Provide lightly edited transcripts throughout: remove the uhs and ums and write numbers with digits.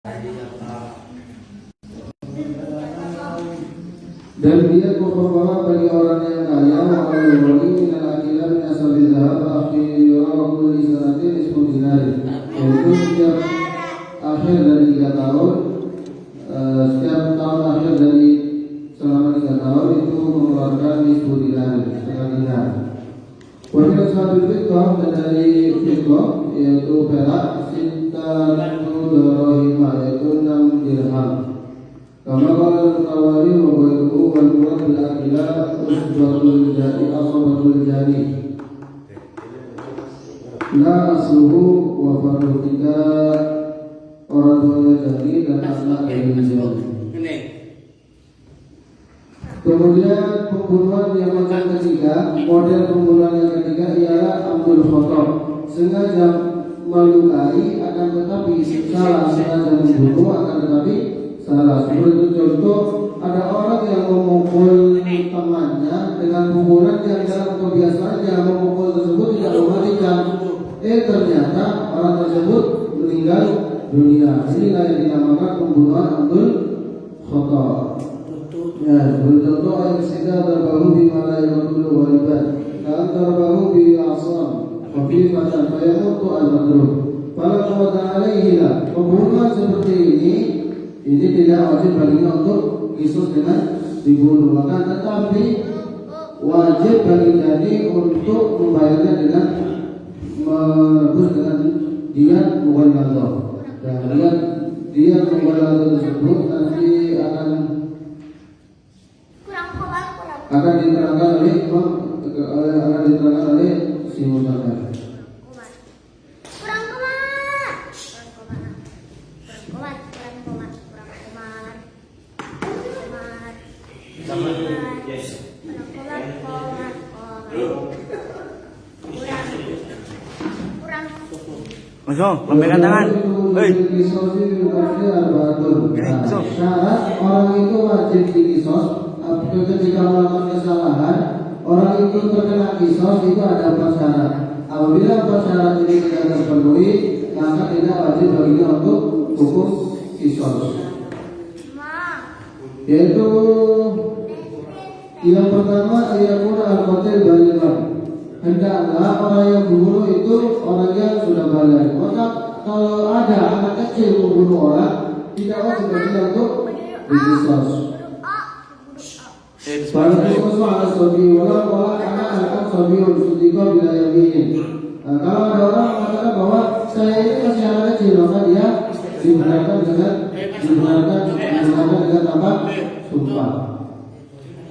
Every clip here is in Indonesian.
Dan dia merupakan bagi orang yang kaya orang yang wali minal akilah min asabil zahab akhirul lisanati nisfu dinari, yaitu setiap akhir dari 3 tahun, setiap tahun akhir dari selama 3 tahun itu mengeluarkan nisfu dinari, setengah dinar. Kemudian satu fitqah, dan dari fitqah yaitu perak sintatu darahimah, yaitu 6 dirham. Kama qala al-Nawawi wa ghayruhu wal murad bil akila usbatul jari asabatul jari la asluhu wa fardu 3 orang tuanya jari dan anak dari jari. Kemudian pembunuhan yang macam ketiga, model pembunuhan yang ketiga ialah amdul khotob, sengaja melukai akan tetapi salah, sengaja membunuh akan tetapi salah. Seperti contoh, ada orang yang memukul temannya dengan pukulan yang dalam kebiasaan yang memukul tersebut tidak mematikan. Ternyata orang tersebut meninggal dunia. Inilah yang dinamakan pembunuhan amdul khotob. Ya, seperti contoh ayat sida terbahu di mana yang dulu waliban, dan terbahu di asam, kopi pada bayar untuk al-madrub. Pada kemudian alaihilah pembunuhan seperti ini tidak wajib baginya untuk kisos dengan dibunuh, maka tetapi wajib bagi jadi untuk membayarnya dengan menebus dengan diat mughalladhah. Dan diat mughalladhah tersebut nanti akan diterangkan oleh si Mustafa. Masuk, lambaikan tangan. Hei. Syarat orang itu wajib dikisos ketika melakukan kesalahan. Orang itu terkena kisos itu ada 4 syarat. Apabila 4 syarat ini tidak terpenuhi, maka tidak wajib baginya untuk hukum kisos. Yaitu yang pertama, ayakuna al-qatil balighan. Hendaklah orang yang membunuh itu orang yang sudah balik. Maka kalau ada anak kecil membunuh orang, tidak wajib baginya untuk dikisos. Kalau kisos ala sobi wala karena anak sobi sudiko bila yamin. Kalau ada orang mengatakan bahwa saya ini masih anak kecil, maka dia dibenarkan dengan tambah sumpah.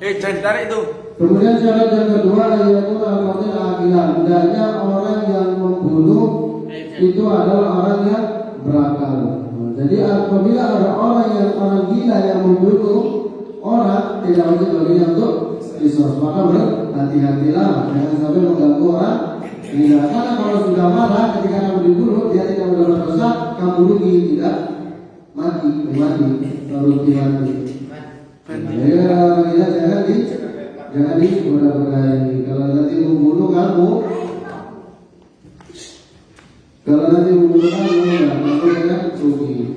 Jangan tarik itu. Kemudian syarat yang kedua yaitu al-qatil aqilah. Hendaknya orang yang membunuh itu adalah orang yang berakal. Jadi apabila ada orang gila yang membunuh orang, tidak wajib baginya untuk kisos. Maka berhati-hatilah, jangan sampai mengganggu orang gila. Karena kalau sudah marah ketika kamu dibunuh, dia tidak mendapat dosa, kamu rugi, tidak mati. Ya, jangan digoda-godai. Kalau nanti membunuh kamu, kamu jangan rugi.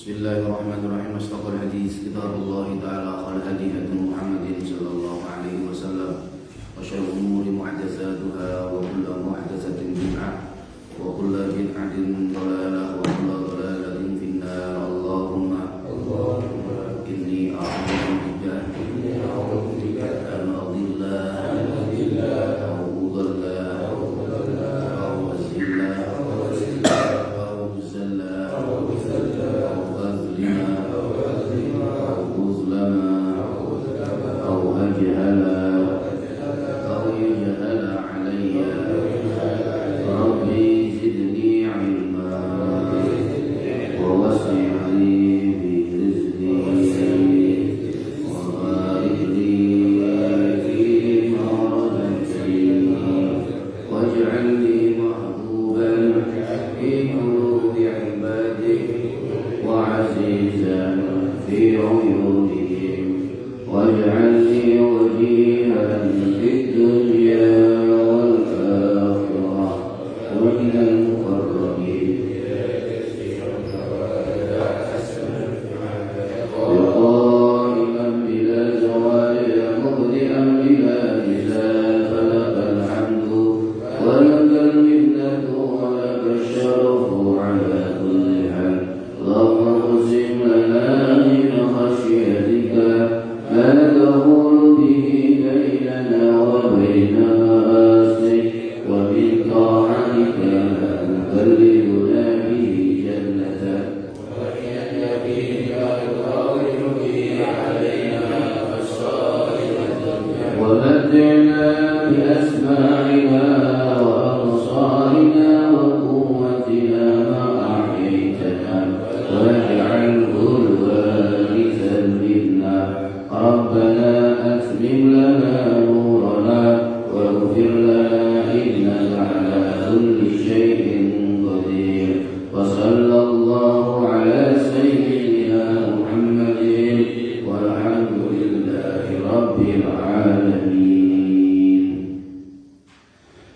Bismillahirrahmanirrahim. Astagfirul hadis kitabullah ta'ala qala hadi Muhammadin sallallahu alaihi wasallam wa syarrul umuri muhdatsatuha wa kullu muhdatsatin bid'ah wa kullu bid'atin dhalalah wa kullu dhalalatin finnar. Allahumma inni a'udzu bika an adilla aw udalla aw azilla aw zalla أو أظلم أو العالمين.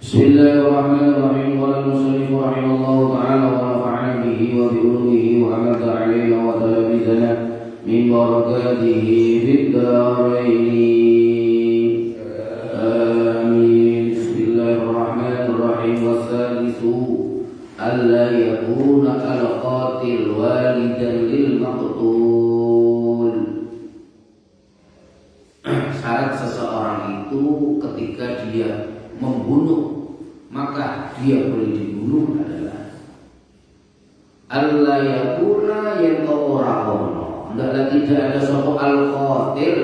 بسم الله الرحمن الرحيم. قال المصنف رحمه الله تعالى ونفعنا به وبعلومه وأمد علينا وتلامذنا من بركاته في الدارين آمين. بسم الله الرحمن الرحيم. والثالث ألا يكون القاتل والدا للمقتول. Syarat seseorang itu ketika dia membunuh maka dia boleh dibunuh adalah alla yakuna yanto ora ono, hendaklah tidak ada suatu al-qatil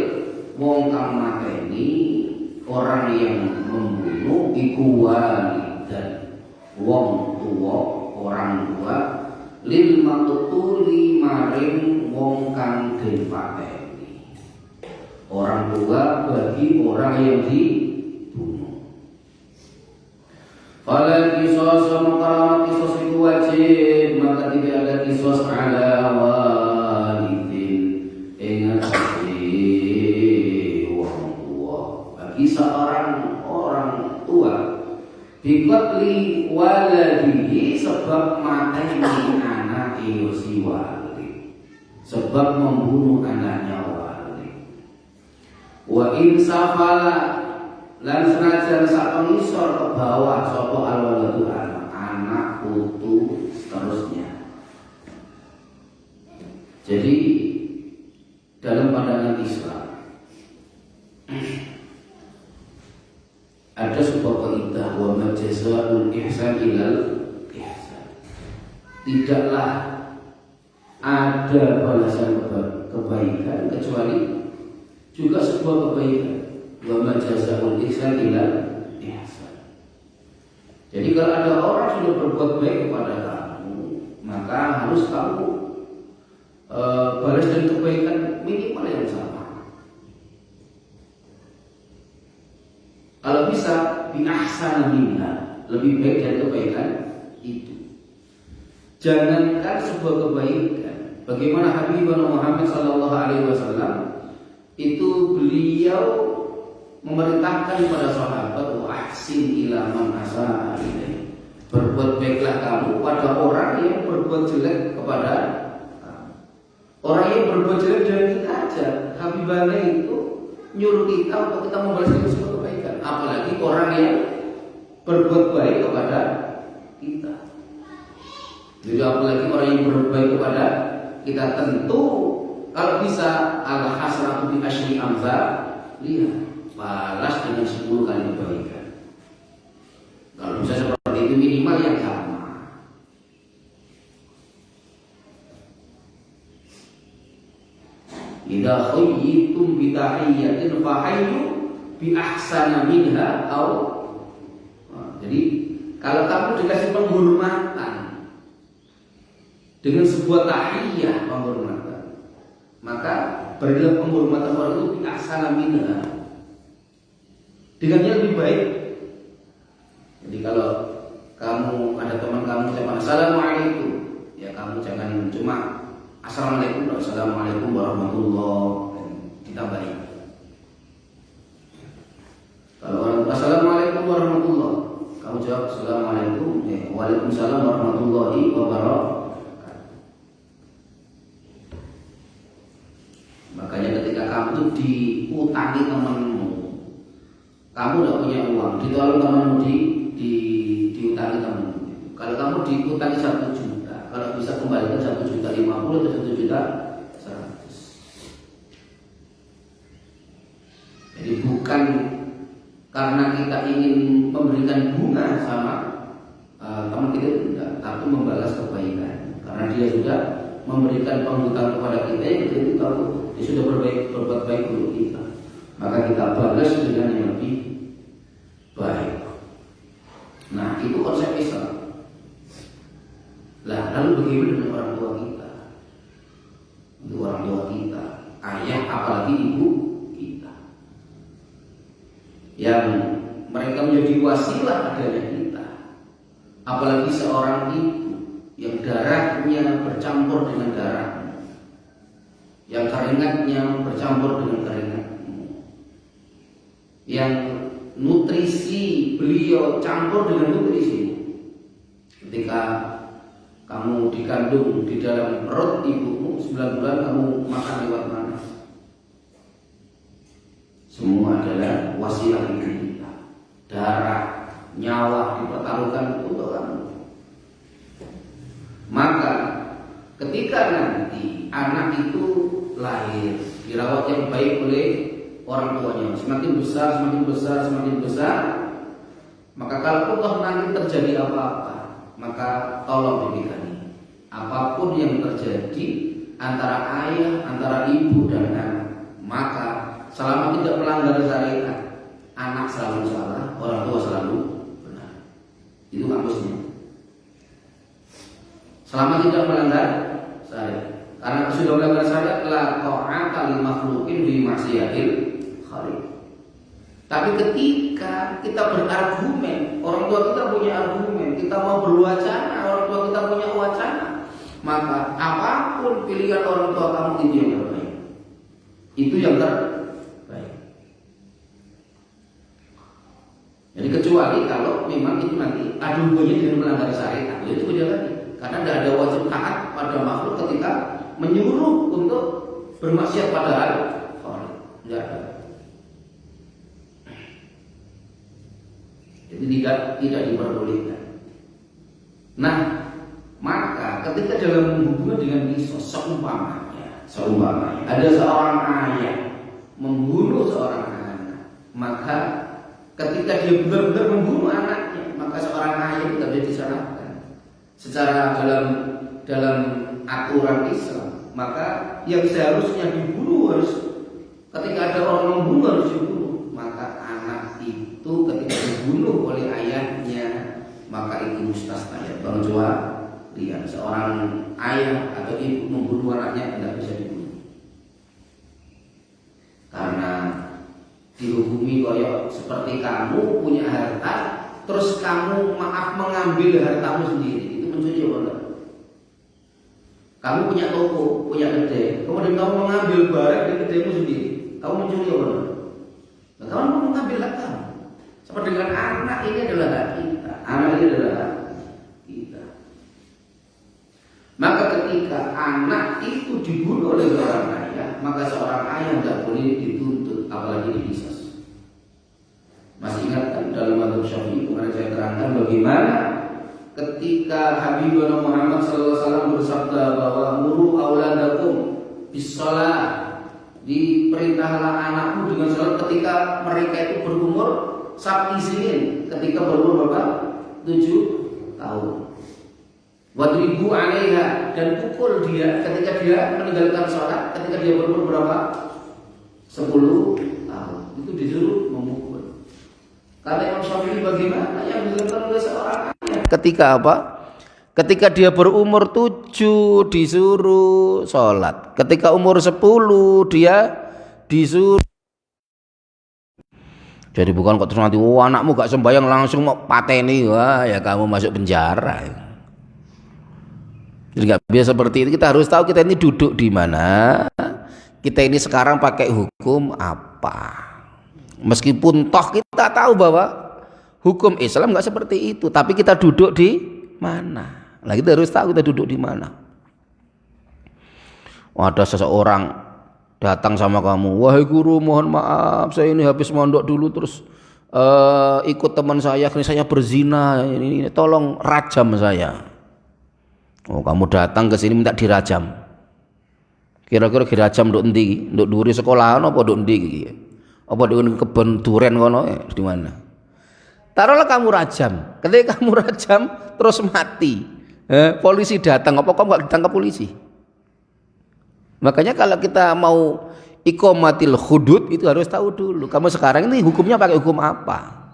wong kang mateni orang yang membunuh iku walidan wong tua, orang tua lil maqtuli maring wong kang den pateni, orang tua bagi orang yang dibunuh. Fala qisas maka qisas itu wajib, maka tidak ada qisas ala walidin ingat wong tua bagi seorang orang tua biqatli waladihi sebab mateni anak si walid, sebab membunuh anaknya walid. Wa in safala lan senajan sak pengisor ke bawah sapa alwaladu anak putu seterusnya. Jadi dalam pandangan Islam ada sebuah kaidah wa jazaa'ul ihsan ilal ihsan. Tidaklah ada balasan kebaikan kecuali juga sebuah kebaikan. Wa jazaa'ul ihsan ilal ihsan. Jadi kalau ada orang sudah berbuat baik kepada kamu, maka harus kamu balas dan kebaikan minimal yang sama. Kalau bisa bi ahsana minna, lebih baik dari kebaikan itu. Jangankan sebuah kebaikan, bagaimana Habibuna Muhammad sallallahu alaihi wasallam itu beliau memerintahkan kepada sahabat wa ahsin ila man asaa ilaih. Berbuat baiklah kamu pada orang yang berbuat jelek kepada kamu. Orang yang berbuat jelek dari kita aja, Habibana itu nyuruh kita untuk kita membalas itu sebuah kebaikan. Apalagi orang yang berbuat baik kepada kita. Jadi apalagi orang yang berbuat baik kepada kita, tentu kalau bisa al hasratu bi asyri amsal, lihat balas dengan 10 kali kebaikan. Kalau bisa seperti itu minimal yang sama. Idza khayyitum bi tahiyyatin fahayyu bi ahsana minha aw. Jadi kalau kamu dikasih penghormatan dengan sebuah tahiyyah penghormatan, maka berilah penghormatan orang itu bi ahsana minha, dengan yang lebih baik. Jadi kalau kamu ada teman kamu ucapan assalamualaikum, ya kamu jangan cuma assalamualaikum, assalamualaikum warahmatullahi ditambahin. Kalau orang assalamualaikum warahmatullahi, kamu jawab assalamualaikum, waalaikumsalam warahmatullahi wabarakatuh. Makanya ketika kamu itu diutangi temanmu, kamu tidak punya uang, ditolong temanmu diutangi temanmu. Kalau kamu diutangi 1 juta, kalau bisa kembalikan 1,50 juta atau 1,100 juta. Jadi bukan karena kita ingin memberikan bunga sama teman kita, tidak, tapi membalas kebaikan. Karena dia sudah memberikan penghutang kepada kita, jadi kalau dia sudah berbuat baik untuk kita, maka kita balas dengan yang lebih baik. Nah, itu konsep Islam. Lah, lalu bagaimana dengan orang tua kita? Itu orang tua kita, ayah apalagi ibu kita, yang mereka menjadi wasilah adanya kita. Apalagi seorang ibu yang darahnya bercampur dengan darahmu, yang keringatnya bercampur dengan keringatmu, yang nutrisi beliau campur dengan nutrisi. Ketika kamu dikandung di dalam perut ibumu 9 bulan, kamu makan lewat mana? Semua adalah wasilah hidup kita. Darah, nyawa dipertaruhkan untuk kamu. Maka ketika nanti anak itu lahir, dirawat yang baik oleh orang tuanya, semakin besar, semakin besar, semakin besar, maka kalau Allah nanti terjadi apa-apa, maka tolong dipikirkan. Apapun yang terjadi antara ayah, antara ibu dan anak, maka selama tidak melanggar syariat, anak selalu salah, orang tua selalu benar. Itu kamusnya. Selama tidak melanggar syariat. Karena sudah melanggar syariat, la ta'ata li makhluqin bi ma'siyatil khaliq. Tapi ketika kita berargumen, orang tua kita punya argumen, kita mau berwacana, orang tua kita punya wacana, maka apapun pilihan orang tua kamu itu yang terbaik. Itu yang terbaik. Jadi kecuali kalau memang itu nanti adu hubungannya dengan melanggar syariat, itu beda lagi. Karena tidak ada wajib taat pada makhluk ketika menyuruh untuk bermaksiat pada Allah. Tidak ada. Jadi tidak diperbolehkan. Nah, maka ketika dalam hubungan dengan Isa, seumpamanya ada seorang ayah membunuh seorang anak, maka ketika dia benar-benar membunuh anaknya, maka seorang ayah tidak bisa disalahkan secara dalam aturan Islam. Maka yang seharusnya dibunuh harus, ketika ada orang membunuh harus dibunuh. Maka anak itu ketika dibunuh oleh ayahnya, maka itu mustasna. Kecuali seorang ayah atau ibu membunuh anaknya tidak bisa dibunuh, karena dihukumi koyok seperti kamu punya harta, terus kamu mengambil hartamu sendiri. Mencuri apa enggak? Kamu punya toko, punya kedai, kemudian kamu mengambil barang di kedaimu sendiri. Kamu mencuri apa enggak? Nah, kamu mengambil hak kamu. Seperti dengan anak, ini adalah hak kita. Anak ini adalah hak kita. Maka ketika anak itu dibunuh oleh seorang ayah, maka seorang ayah tidak boleh dituntut, apalagi dihisas. Masih ingat kan dalam mazhab Syafi'i kemarin saya terangkan bagaimana ketika Habibuna Muhammad SAW bersabda bahwa muru auladakum bis-shalah, diperintahlah anakmu dengan salat ketika mereka itu berumur sab'i sinin, ketika berumur berapa? 7 tahun. Wadribu 'alaiha, dan pukul dia ketika dia meninggalkan salat ketika dia berumur berapa? 10 tahun. Itu disuruh memukul. Kata Imam Syafi'i, bagaimana yang dilakukan oleh seorang ayah? Ketika apa? Ketika dia berumur 7 disuruh sholat. Ketika umur 10 dia disuruh. Jadi bukan kok terus nanti anakmu gak sembahyang langsung mau pateni, wah ya kamu masuk penjara. Jadi gak biasa seperti itu. Kita harus tahu kita ini duduk di mana. Kita ini sekarang pakai hukum apa. Meskipun toh kita tahu bahwa hukum Islam nggak seperti itu, tapi kita duduk di mana? Nah, kita harus tahu kita duduk di mana. Ada seseorang datang sama kamu, wahai guru, mohon maaf, saya ini habis mondok dulu terus ikut teman saya, ini saya berzina, ini tolong rajam saya. Oh, kamu datang ke sini minta dirajam. Kira-kira dirajam nduk endi? Nduk dhuwure sekolahan apa nduk endi iki? Apa di kebun duren kono di mana? Taruhlah kamu rajam. Ketika kamu rajam terus mati, polisi datang, apa kamu gak ditangkap polisi? Makanya kalau kita mau iqamatil hudud itu harus tahu dulu. Kamu sekarang ini hukumnya pakai hukum apa?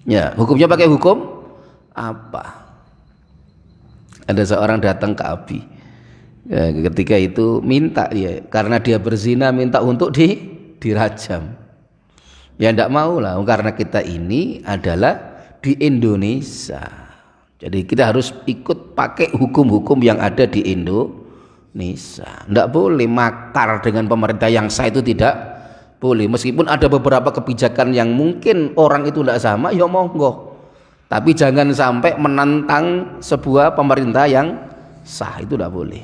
Ya, hukumnya pakai hukum apa? Ada seorang datang ke Abi. Ya, ketika itu minta dia, karena dia berzina minta untuk dirajam. Ya tidak mau lah, karena kita ini adalah di Indonesia. Jadi kita harus ikut pakai hukum-hukum yang ada di Indonesia. Tidak boleh makar dengan pemerintah yang sah, itu tidak boleh. Meskipun ada beberapa kebijakan yang mungkin orang itu tidak sama, ya monggo. Tapi jangan sampai menantang sebuah pemerintah yang sah, itu tidak boleh.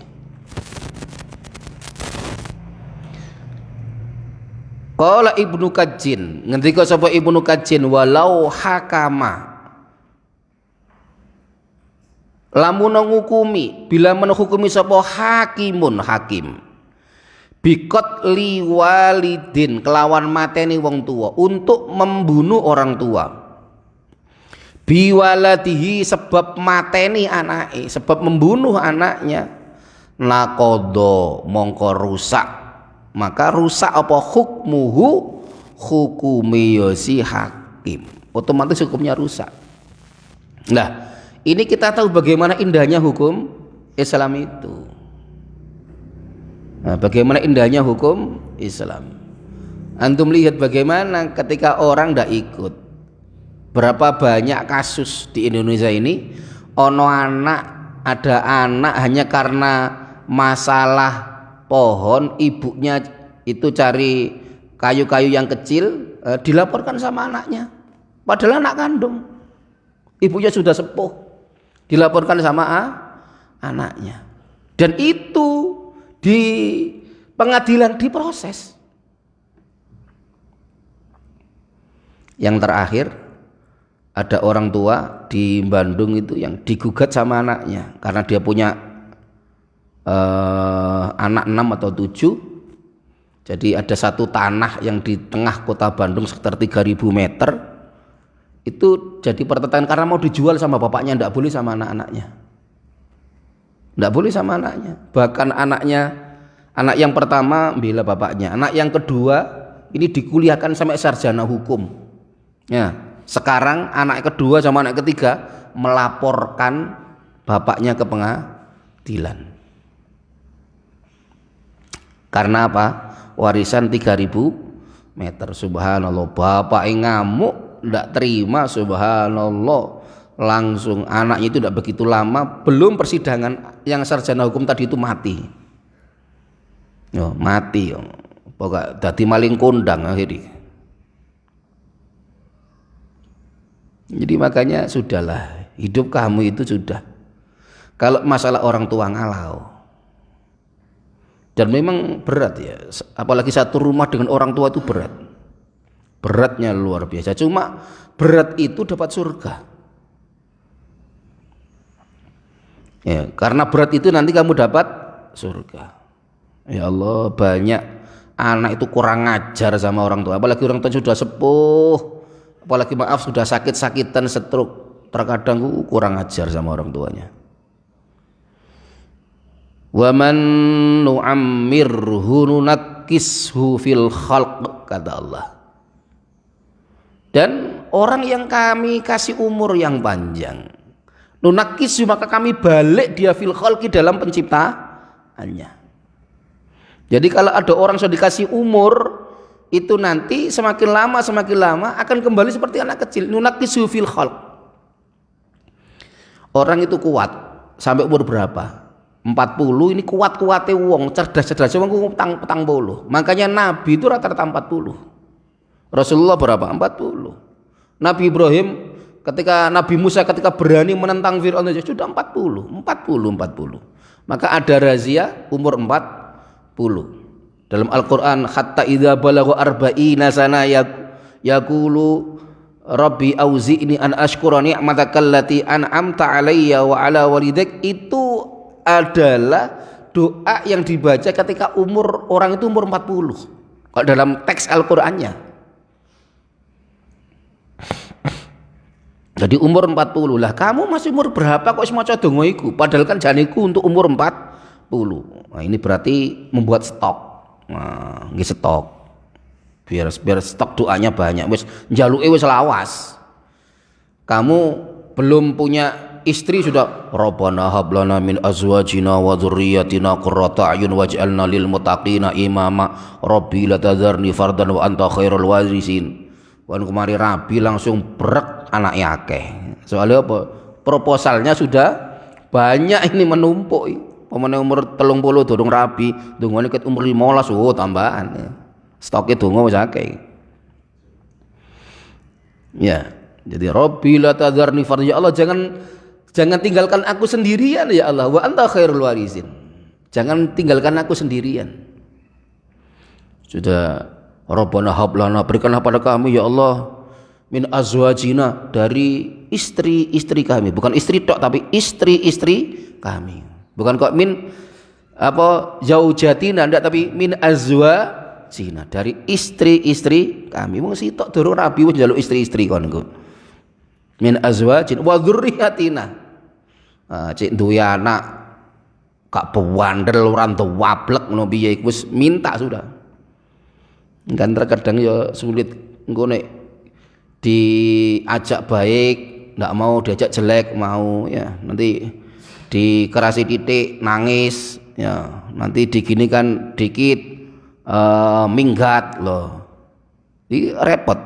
Qala Ibnu Kajin, ngendika sapa Ibnu Kajin, walau hakama, lamun ngukumi, bila menghukumi sapa hakimun hakim, bikot liwalidin, kelawan mateni wong tua, untuk membunuh orang tua, biwaladihi, sebab mateni anake, sebab membunuh anaknya, nakodo, mongko rusak, maka rusak apa hukmuhu, hukumi si hakim, otomatis hukumnya rusak. Nah, ini kita tahu bagaimana indahnya hukum Islam itu. Nah, bagaimana indahnya hukum Islam. Antum lihat bagaimana ketika orang tidak ikut. Berapa banyak kasus di Indonesia ini, ada anak hanya karena masalah pohon, ibunya itu cari kayu-kayu yang kecil, dilaporkan sama anaknya, padahal anak kandung, ibunya sudah sepuh, dilaporkan sama anaknya, dan itu di pengadilan diproses. Yang terakhir ada orang tua di Bandung itu yang digugat sama anaknya karena dia punya anak 6 atau 7. Jadi ada satu tanah yang di tengah kota Bandung sekitar 3000 meter, itu jadi pertentangan karena mau dijual sama bapaknya, tidak boleh sama anak-anaknya, tidak boleh sama anaknya. Bahkan anak yang pertama bela bapaknya, anak yang kedua ini dikuliahkan sampai sarjana hukum. Ya, sekarang anak kedua sama anak ketiga melaporkan bapaknya ke pengadilan. Karena apa? Warisan 3000 meter. Subhanallah, bapak ngamuk, tidak terima, subhanallah. Langsung anaknya itu tidak begitu lama, belum persidangan, yang sarjana hukum tadi itu mati. Yo, mati yo. Pokok dadi maling kondang akhirnya. Jadi makanya sudahlah, hidup kamu itu sudah. Kalau masalah orang tua ngalau, dan memang berat ya, apalagi satu rumah dengan orang tua itu berat, beratnya luar biasa. Cuma berat itu dapat surga ya, karena berat itu nanti kamu dapat surga. Ya Allah, banyak anak itu kurang ajar sama orang tua, apalagi orang tua sudah sepuh, apalagi maaf sudah sakit-sakitan, stroke, terkadang kurang ajar sama orang tuanya. Wa man nu'ammirhu nunakkishu fil khalq, kata Allah. Dan orang yang kami kasih umur yang panjang, nunakkishu, maka kami balik dia fil khalqi, dalam penciptaannya. Jadi kalau ada orang sudah dikasih umur, itu nanti semakin lama akan kembali seperti anak kecil. Nunakkishu fil khalq. Orang itu kuat sampai umur berapa? 40, ini kuat-kuatnya wong, cerdas-cerdasnya wong petang bolu. Makanya Nabi itu rata-rata 40. Rasulullah berapa? 40. Nabi Ibrahim ketika Nabi Musa ketika berani menentang Fir'aun sudah 40. Maka ada razia umur 40. Dalam Al-Qur'an, hatta idza balagha arba'ina sana yaqulu Rabbi auzi'ni an ashkura ni'mataka allati an'amta 'alayya wa 'ala walidaik. Itu adalah doa yang dibaca ketika umur orang itu umur 40. Kalau dalam teks Al-Qur'annya. Jadi umur 40 lah. Kamu masih umur berapa kok maca donga iku? Padahal kan janiku untuk umur 40. Nah, ini berarti membuat stok. Nah, nggih stok. Biar stok doanya banyak. Wis njaluke wis lawas. Kamu belum punya istri sudah Rabbana hab lana min azwajina wa dzurriyyatina qurrata a'yun waj'alna lil muttaqina imama Rabbi la tadzarni fardan wa anta khairul warisin. Wan kemari rabi langsung brek anake akeh. Soalnya apa? Proposalnya sudah banyak ini menumpuk. Pemene umur 30 durung rabi, dungane ket umur 15 tambahan. Stoke donga wis akeh. Ya, jadi Rabbi la tadharni fardan, ya Allah jangan tinggalkan aku sendirian ya Allah, wa anta khairul warisin. Jangan tinggalkan aku sendirian. Sudah, Rabbana hablana, berikanlah pada kami ya Allah min azwajina, dari istri-istri kami, bukan istri tok tapi istri-istri kami. Bukan kok min apa zaujatina ndak, tapi min azwajina, dari istri-istri kami. Wong sitok durung rabi wis njaluk istri-istri kon engko. Min azwajin wa dzurriyyatina. Cek duwe anak gak bewandel ora ndewablek ngono piye wis minta sudah. Kan terkadang ya sulit engko nek diajak baik ndak mau, diajak jelek mau, ya nanti dikerasi titik nangis, ya nanti diginikan dikit minggat loh, ini repot.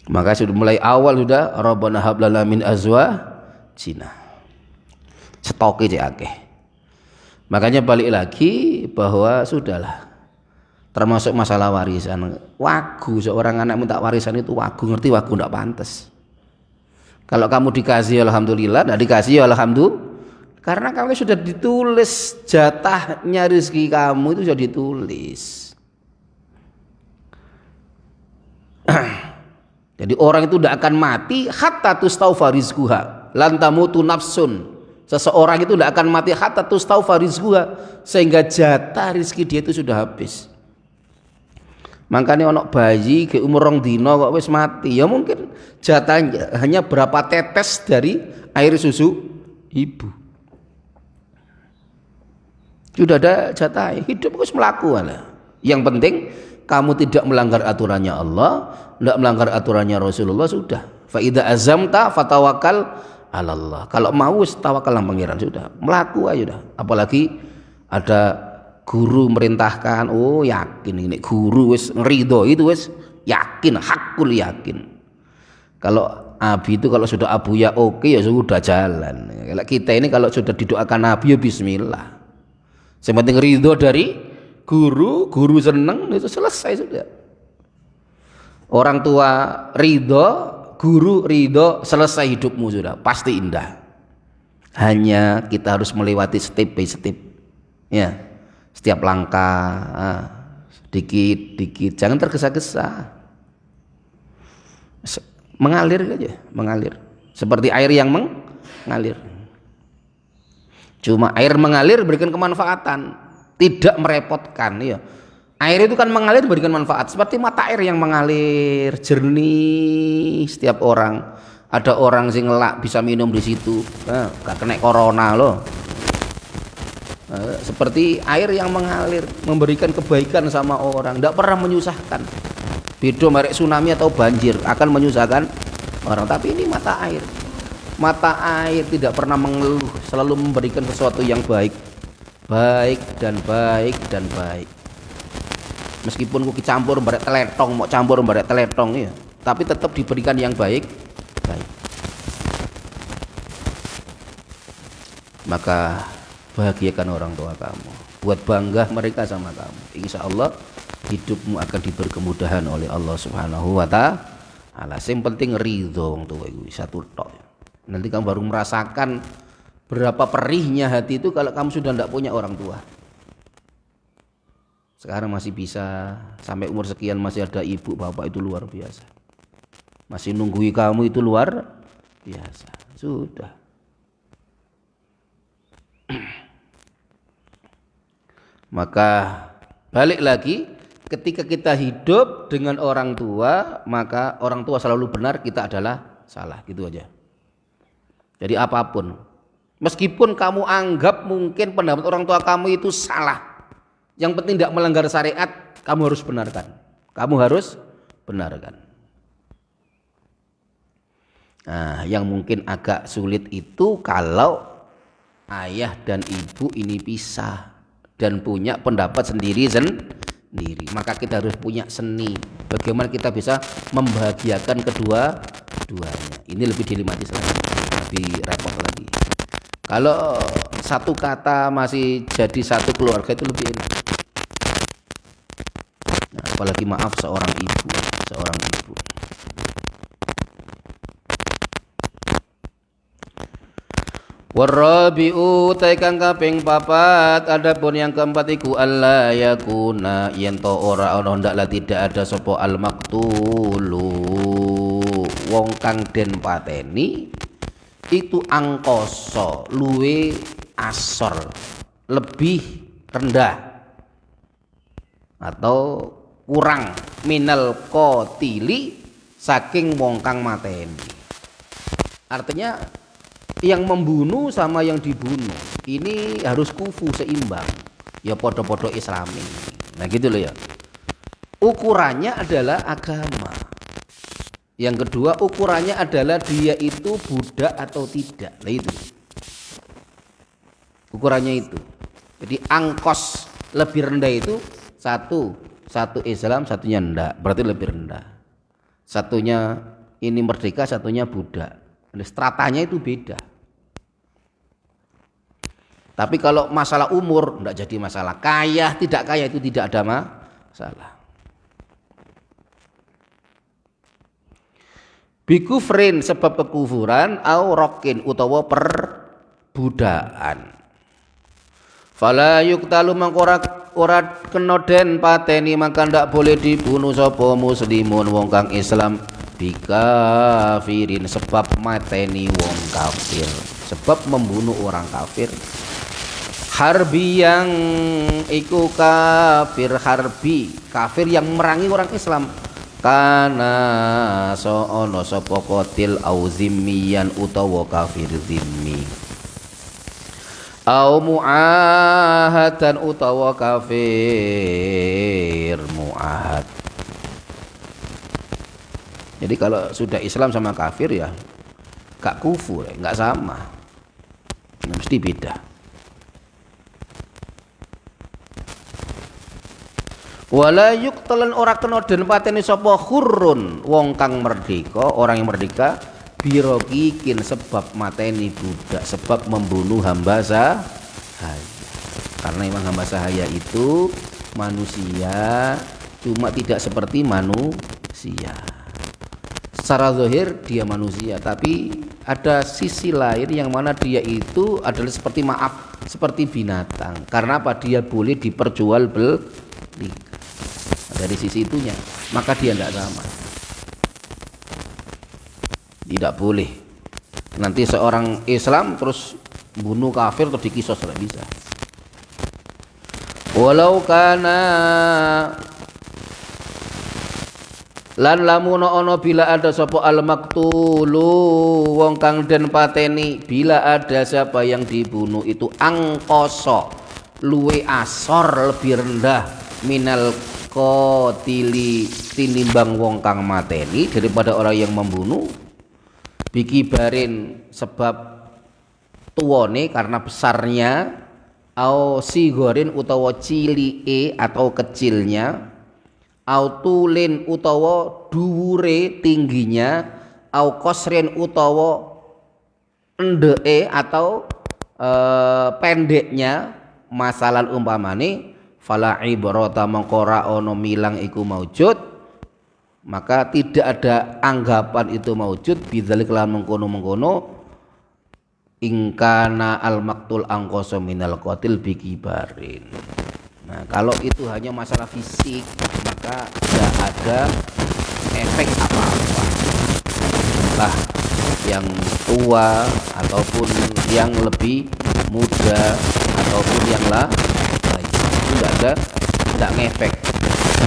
Maka sudah mulai awal sudah Rabbana hab lana min azwajina, stoke cek akeh. Makanya balik lagi bahwa sudahlah, termasuk masalah warisan, wagu seorang anak minta warisan itu wagu, ngerti wagu ndak pantas. Kalau kamu dikasih alhamdulillah, tidak dikasih alhamdulillah, karena kamu sudah ditulis jatahnya rezeki kamu itu sudah ditulis. Jadi orang itu tidak akan mati hatta tustaufa rizquha lan tamutu nafsun. Seseorang itu tidak akan mati hatta tustaufa rizquha, sehingga jatah rezeki dia itu sudah habis. Makanya ono bayi ke umur 2 dino kok wis mati, ya mungkin jatahnya hanya berapa tetes dari air susu ibu. Sudah ada jatah, hidup wis melaku lah. Yang penting kamu tidak melanggar aturannya Allah, tidak melanggar aturannya Rasulullah, sudah. Fa idza azamta fatawakkal 'ala Allah. Kalau mau wis tawakal nang pangeran, sudah. Melaku aja sudah. Apalagi ada guru merintahkan, oh yakin ini guru wis ridho, itu wis yakin, hakul yakin. Kalau Abi itu kalau sudah Abu ya oke, ya sudah jalan. Kalau kita ini kalau sudah didoakan Nabi ya bismillah. Yang penting ridho dari guru seneng, itu selesai sudah. Orang tua ridho, guru ridho, selesai hidupmu sudah, pasti indah. Hanya kita harus melewati step by step, ya. Setiap langkah sedikit-sedikit, jangan tergesa-gesa, mengalir aja, mengalir seperti air yang mengalir. Cuma air mengalir berikan kemanfaatan, tidak merepotkan, ya. Air itu kan mengalir berikan manfaat, seperti mata air yang mengalir jernih. Setiap orang, ada orang sing ngelak bisa minum di situ, gak kena corona loh. Seperti air yang mengalir, memberikan kebaikan sama orang, tidak pernah menyusahkan. Beda merek tsunami atau banjir akan menyusahkan orang, tapi ini mata air. Mata air tidak pernah mengeluh, selalu memberikan sesuatu yang baik, baik dan baik dan baik. Meskipun kuki campur barek teletong, mau campur barek teletong, ya, tapi tetap diberikan yang baik, baik. Maka bahagiakan orang tua kamu, buat bangga mereka sama kamu. Insya Allah hidupmu akan diberi kemudahan oleh Allah Subhanahu wa ta'ala. Yang penting ridho tua itu satu tok. Nanti kamu baru merasakan berapa perihnya hati itu kalau kamu sudah tidak punya orang tua. Sekarang masih bisa sampai umur sekian masih ada ibu bapak, itu luar biasa. Masih nunggui kamu, itu luar biasa. Sudah. Maka balik lagi, ketika kita hidup dengan orang tua, maka orang tua selalu benar, kita adalah salah, gitu aja. Jadi apapun, meskipun kamu anggap mungkin pendapat orang tua kamu itu salah, yang penting tidak melanggar syariat, kamu harus benarkan. Kamu harus benarkan. Nah, yang mungkin agak sulit itu kalau ayah dan ibu ini pisah dan punya pendapat sendiri, maka kita harus punya seni bagaimana kita bisa membahagiakan kedua-duanya. Ini lebih dilematis lagi, lebih repot lagi. Kalau satu kata masih jadi satu keluarga itu lebih enak. apalagi maaf seorang ibu. Warabi'u taikang kaping papat, adapun yang keempat iku alla yakuna yen to ora ana ndaklah tidak ada sapa al maktulu wong kang den pateni itu angkasa luwe asor lebih rendah atau kurang minal qatili saking wong kang mateni. Artinya yang membunuh sama yang dibunuh ini harus kufu seimbang, ya podo-podo islami. Nah gitu loh ya. Ukurannya adalah agama. Yang kedua ukurannya adalah dia itu budak atau tidak. Nah itu ukurannya itu. Jadi angkos lebih rendah itu satu Islam, satunya enggak, berarti lebih rendah. Satunya ini merdeka, satunya budak. Stratanya itu beda. Tapi kalau masalah umur tidak jadi masalah. Kaya tidak kaya itu tidak ada masalah. Bikufrin sebab kekufuran au rokin utawa perbudakan. Fala yuktalu mangkora ora kena den pateni maka ndak boleh dibunuh sapa muslimun wong kang Islam bikafirin sebab mateni wong kafir, sebab membunuh orang kafir. Harbi yang iku kafir yang merangi orang Islam. Kana ono sapa qatil au zimmiyan utawa kafir zimmi. Au muahadan utawa kafir muahad. Jadi kalau sudah Islam sama kafir ya gak kufur, gak sama, mesti beda. Wala yuqtalan ora kena den pateni sapa khurrun wong kang merdeka, orang yang merdeka birokikin sebab mateni budak, sebab membunuh hamba sahaya. Karena memang hamba sahaya itu manusia, cuma tidak seperti manusia. Secara zahir dia manusia, tapi ada sisi lain yang mana dia itu adalah seperti binatang. Karena apa? Dia boleh diperjualbelikan. Dari sisi itunya, maka dia tidak sama. Tidak boleh. Nanti seorang Islam terus bunuh kafir atau dikisos, tidak bisa. Walau kana lan lamun ana bila ada sapa al maktulu wong kang den pateni, bila ada siapa yang dibunuh itu angkoso luwe asor lebih rendah minal qatili tinimbang wong kang mateni daripada orang yang membunuh, bikibarin sebab tuwane karena besarnya, au sigorin utawa cilike atau kecilnya, au tulin utawa dhuwure tingginya, au kosrin utawa endeke atau pendeknya, masalan umpamane fala ibrata mangkora ono milang iku maujud, maka tidak ada anggapan itu maujud bidzalik lan mengkono-mengkono ingkana al maktul angkoso minal qatil bikibarin. Nah, kalau itu hanya masalah fisik maka tidak ada efek apa-apa. Lah yang tua ataupun yang lebih muda ataupun yang lain itu tidak ngefek.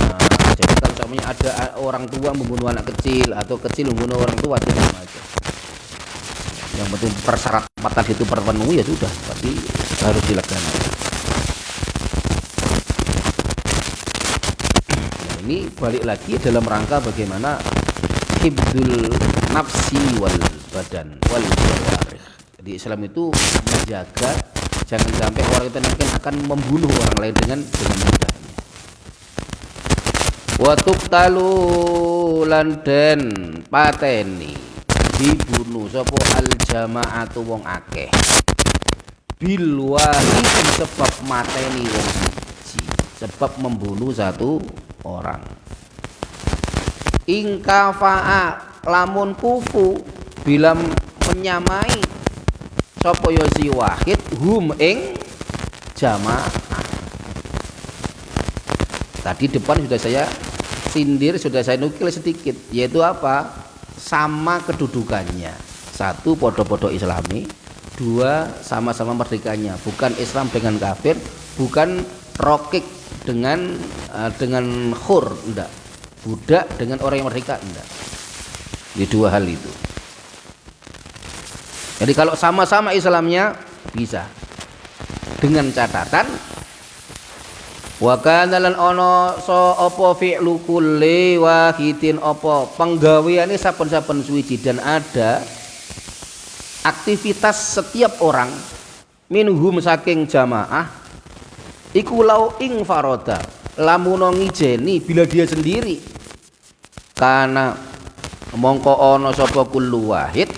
Nah, jadi kalau misalnya ada orang tua membunuh anak kecil atau kecil membunuh orang tua itu sama aja. Yang penting persyaratan tadi itu terpenuhi ya sudah, tapi harus dilaksanakan. Nah, ini balik lagi dalam rangka bagaimana hibdul nafsi wal badan wal jawarih. Di Islam itu menjaga jangan sampai orang itu nanti akan membunuh orang lain dengan mudahnya. Wa tuqtalu lan den pateni dibunuh sapa al jamaatu wong akeh bil wahid sebab mateni wong siji, sebab membunuh satu orang. ingkafa'a lamun kufu bila menyamai sapa ya si wahid hum ing jamaah. Tadi depan sudah saya sindir, sudah saya nukil sedikit, yaitu apa? Sama kedudukannya. Satu, podo-podo Islami. Dua, sama-sama merdekanya. Bukan Islam dengan kafir, bukan rokik dengan khur, enggak. Budak dengan orang yang merdeka, enggak. Di dua hal itu. Jadi kalau sama-sama Islamnya bisa. Dengan catatan wa kana lan ana so apa fi'lu kulli wahidin apa penggaweane saben-saben suwiji, dan ada aktivitas setiap orang minhum saking jamaah iku lau ing faroda lamun ngijeni bila dia sendiri, karena mongko ana sapa kullu wahid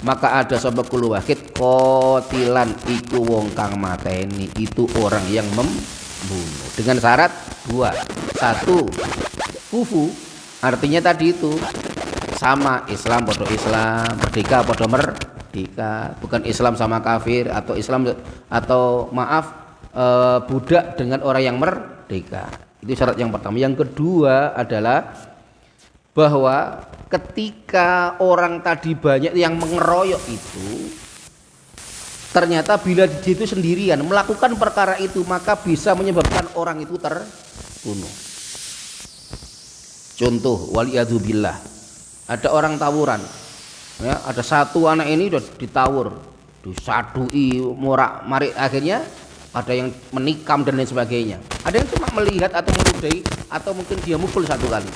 maka ada sapa kullu wahid qatilan iku wong kang mateni, itu orang yang membunuh dengan syarat dua. Satu, kufu, artinya tadi itu sama Islam podo Islam, merdeka podo merdeka, bukan Islam sama kafir atau Islam atau budak dengan orang yang merdeka. Itu syarat yang pertama. Yang kedua adalah bahwa ketika orang tadi banyak yang mengeroyok itu, ternyata bila dia itu sendirian melakukan perkara itu maka bisa menyebabkan orang itu terbunuh. Contoh, waliyadzubillah, ada orang tawuran, ya, ada satu anak ini udah ditawur, disadui morak marik, akhirnya ada yang menikam dan lain sebagainya. Ada yang cuma melihat atau meludahi atau mungkin dia mukul satu kali.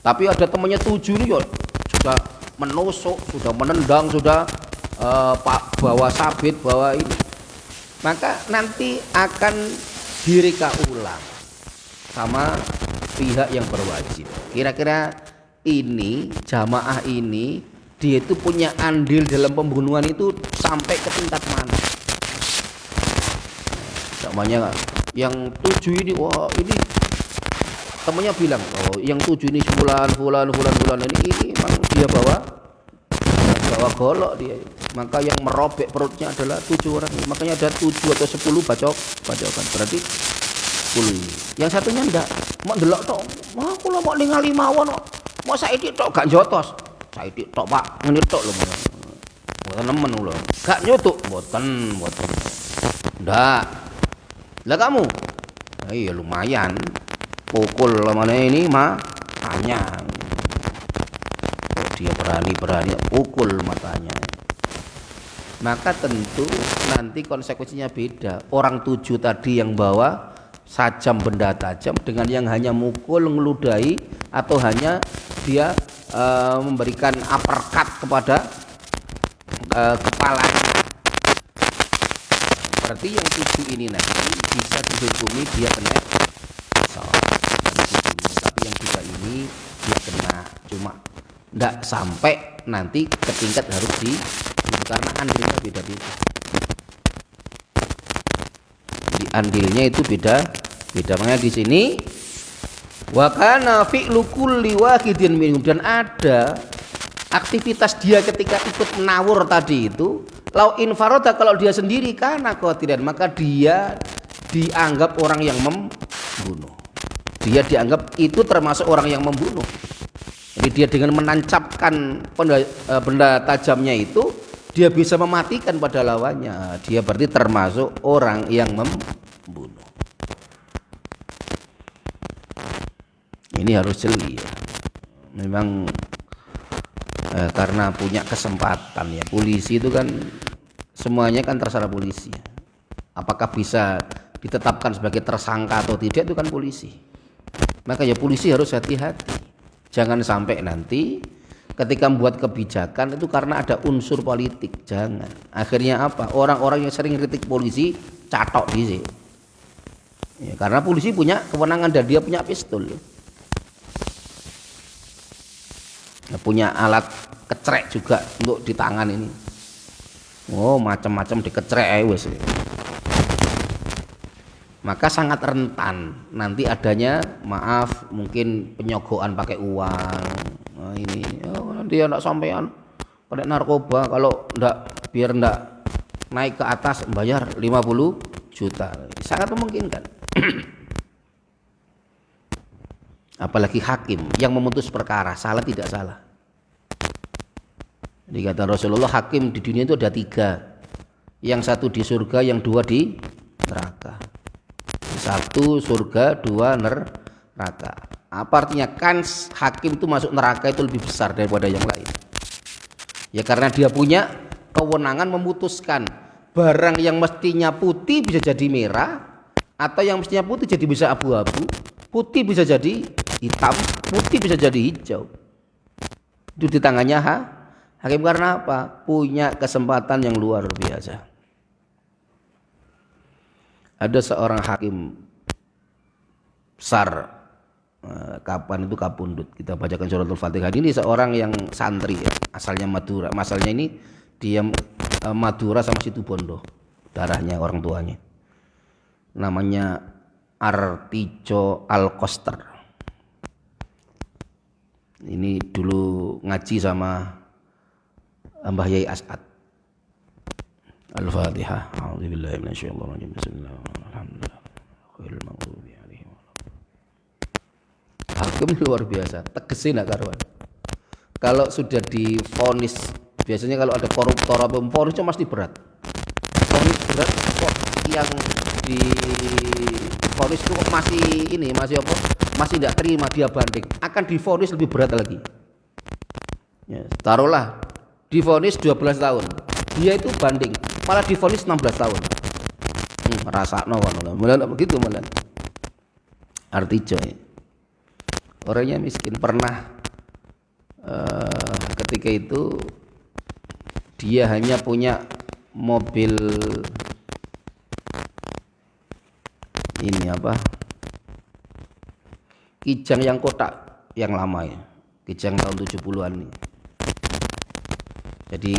Tapi ada temannya 7 ini ya sudah menusuk, sudah menendang, sudah bawa sabit, bawa ini. Maka nanti akan direka ulang sama pihak yang berwajib. Kira-kira ini jamaah ini dia itu punya andil dalam pembunuhan itu sampai ke tingkat mana? Namanya yang 7 ini, wah ini temannya bilang, oh yang 7 ini fulan ini memang dia bawa golok dia. Maka yang merobek perutnya adalah 7 orang. Makanya ada 7 atau 10 bacokan. Berarti 10. Yang satunya ndak, mau delok tok. Wah, kula mau ningali mawon kok. Mau saiki tok gak jotos. Saiki tok Pak, ngene tok lho. Mboten nemen kula. Gak nyutuk, mboten. Ndak. Lah kamu? Iya lumayan. Pukul mana ini mah tanya. Dia berani pukul matanya. Maka tentu nanti konsekuensinya beda. Orang 7 tadi yang bawa sajam benda tajam dengan yang hanya mukul, ngeludahi, atau hanya dia memberikan uppercut kepada kepala. Berarti yang 7 ini nanti bisa dihukumi dia kena salah. Tapi yang 3 ini dia kena, cuma tidak sampai nanti ke tingkat harus karena andilnya beda-beda. Jadi andilnya itu beda. Makanya di sini wa kana fi'lu kulli wahidin minhum, dan ada aktivitas dia ketika ikut menawur tadi itu lau infaroda, kalau dia sendiri karena qatilan maka dia dianggap orang yang membunuh. Dia dianggap itu termasuk orang yang membunuh. Jadi dia dengan menancapkan benda tajamnya itu dia bisa mematikan pada lawannya. Dia berarti termasuk orang yang membunuh. Ini harus jeli ya. Memang karena punya kesempatan ya. Polisi itu kan semuanya kan terserah polisi. Apakah bisa ditetapkan sebagai tersangka atau tidak itu kan polisi. Maka ya polisi harus hati-hati. Jangan sampai nanti ketika membuat kebijakan itu karena ada unsur politik. Jangan. Akhirnya apa? Orang-orang yang sering kritik polisi catok di sini. Ya, karena polisi punya kewenangan dan dia punya pistol. Ya, punya alat kecrek juga untuk di tangan ini. Oh, macam-macam dikecrek wes. Maka sangat rentan nanti adanya mungkin penyogokan pakai uang, ini. Oh, nanti anak sampean kena narkoba kalau biar ndak naik ke atas bayar 50 juta. Sangat memungkinkan. Apalagi hakim yang memutus perkara, salah tidak salah. Jadi kata Rasulullah, hakim di dunia itu ada 3. Yang satu di surga, yang 2 di neraka. 1 surga, 2 neraka. Apa artinya? Kans hakim itu masuk neraka itu lebih besar daripada yang lain. Ya karena dia punya kewenangan memutuskan barang yang mestinya putih bisa jadi merah, atau yang mestinya putih jadi bisa abu-abu, putih bisa jadi hitam, putih bisa jadi hijau. Itu di tangannya hakim. Karena apa? Punya kesempatan yang luar biasa. Ada seorang hakim besar, kapan itu Kapundut, kita bacakan suratul Fatihah. Ini seorang yang santri ya, asalnya Madura. Masalahnya ini dia Madura sama Situbondo, darahnya orang tuanya. Namanya Artijo Alkoster. Ini dulu ngaji sama Mbah Yai As'ad. Al-Fatihah. A'udzubillahi minasyaitonir rajim. Bismillahirrahmanirrahim. Hakim luar biasa, tegesin nak karuan. Kalau sudah divonis, biasanya kalau ada koruptor atau vonis pasti berat. Vonis berat kok yang di vonis itu masih apa? Masih tidak terima, dia banding. Akan divonis lebih berat lagi. Ya, taruhlah divonis 12 tahun. Dia itu banding, malah divonis 16 tahun. Rasakno malah begitu malah. Artijo ya. Orangnya miskin, pernah ketika itu dia hanya punya mobil ini apa, Kijang yang kotak yang lama ya, Kijang tahun 70-an nih. Jadi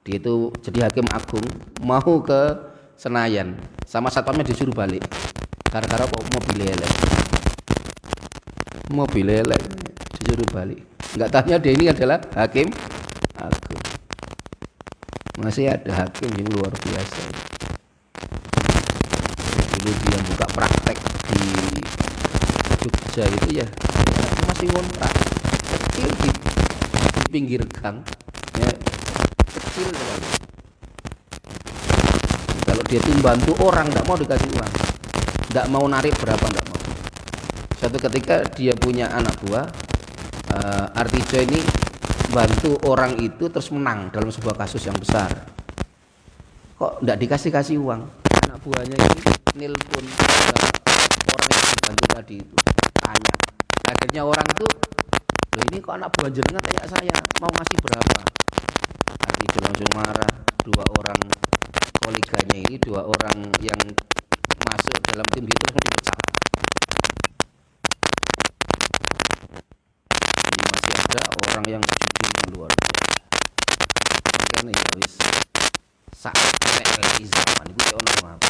dia itu jadi hakim agung, mau ke Senayan, sama satpamnya disuruh balik gara-gara kok mobil elek disuruh balik. Nggak tanya dia ini adalah hakim agung. Masih ada hakim yang luar biasa. Dulu dia buka praktek di Jogja itu ya, masih ngontrak kecil di pinggir gang ya, kecil sekali. Kalau dia tuh bantu orang nggak mau dikasih uang, nggak mau narik berapa, nggak mau. Suatu ketika dia punya anak buah, Artijo ini bantu orang itu terus menang dalam sebuah kasus yang besar. Kok nggak dikasih uang? Anak buahnya ini nelpon orang yang dibantu tadi itu, tanya. Akhirnya orang itu, loh ini kok anak buah jenengan tanya saya mau ngasih berapa? Artijo langsung marah. 2 orang koleganya ini, 2 orang yang masuk dalam tim itu langsung dipecat. Masih ada orang yang jujur luar biasa. Karena ya wis sak elek zaman iku ono apa.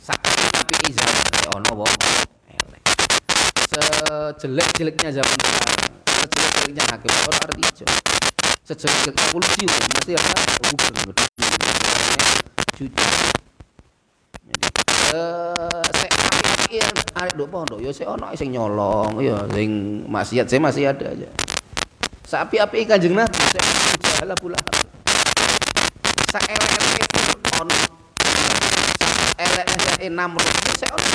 Sak tapi zaman ono wong elek. Sejelek-jeleknya zaman sekarang, sejelek-jeleknya hakim orang Artijo, sejelek-jeleknya polisi masih ada gubernur jujur. Jadi sek apike arek nduk pondok ya sik ono sing nyolong ya, sing maksiat saya masih ada aja. Sapi-api Kanjeng Nabi sik jahala pula. Sak elek-elek on. Sak elek-elek Namrud sik ono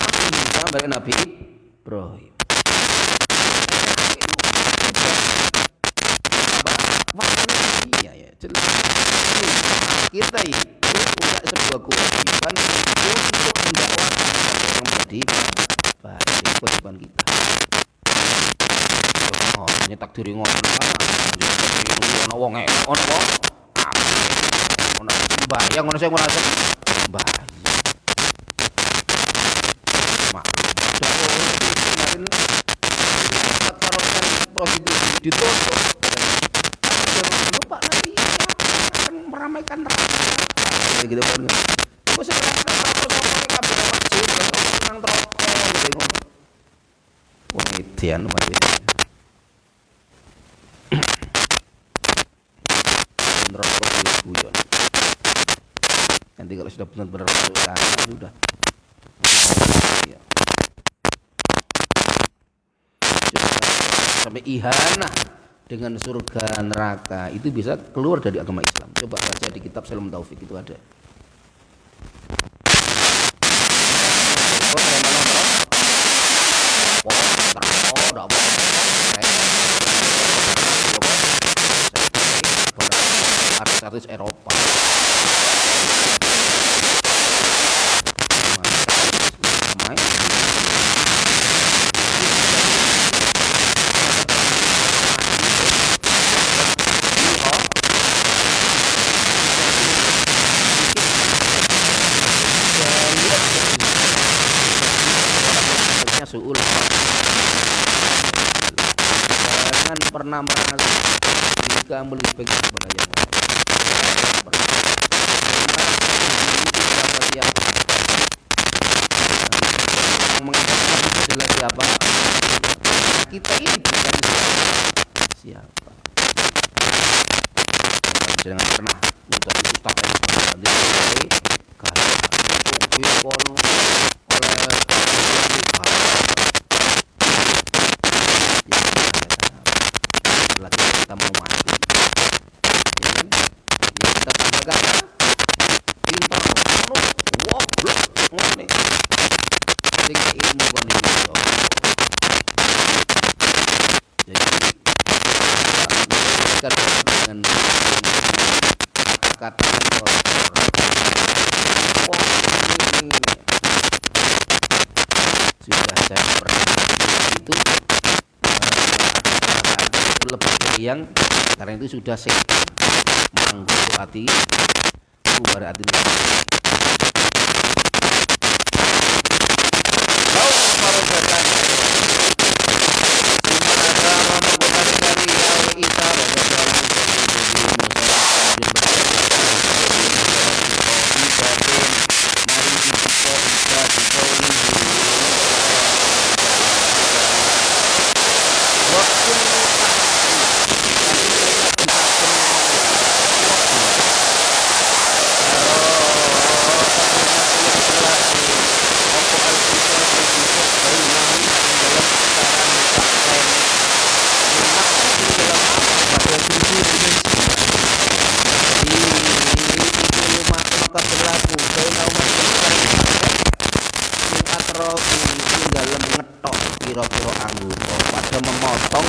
sampe Nabi Ibrahim. Iya ya, jelas. Kita itu punya sebuah kewajiban untuk mendakwakan yang menjadi baik, kewajiban kita. Oh, nyetak diri ngono kan, ono wong ono wong, ono bayang ono sing ora bayang. Mak, kemarin prostitusi ditutup. Lupa nanti akan meramaikan neraka. Gitu kan. Kok sekarang kabeh masjid nang rokok gitu. Wong edian masih. neraka guyon. Nanti kalau sudah benar-benar masuk sana sudah. Ya. Sampai ihanah dengan surga neraka itu bisa keluar dari agama Islam. Coba baca di kitab Salam Taufik itu ada. Artis Eropa. Suul jangan pernah merasa jika lebih baik kepada yang lain. Yang mengatakan itu adalah siapa? Kita ini bukan siapa. Jangan pernah untuk ustaz yang nanti lagi kita mau mati, kita katakan pintar penuh, goblok, ngene, ketika ilmu kondisi, jadi dengan kata sudah saya pernah itu lebih dari yang karena itu sudah sehat manggung hati bubar hati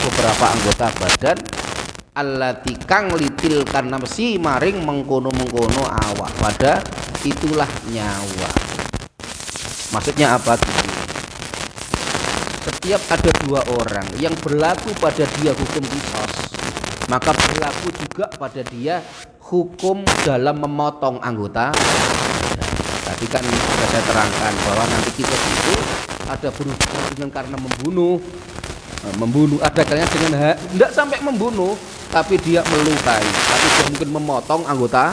beberapa anggota badan allati kang litil karena si maring mengkono-mengkono awak pada itulah nyawa. Maksudnya apa? Setiap ada dua orang yang berlaku pada dia hukum qisas, maka berlaku juga pada dia hukum dalam memotong anggota. Tadi kan sudah saya terangkan bahwa nanti kita itu ada berhubungan dengan karena membunuh, ada kalian dengan tidak sampai membunuh, tapi dia melukai, tapi dia mungkin memotong anggota.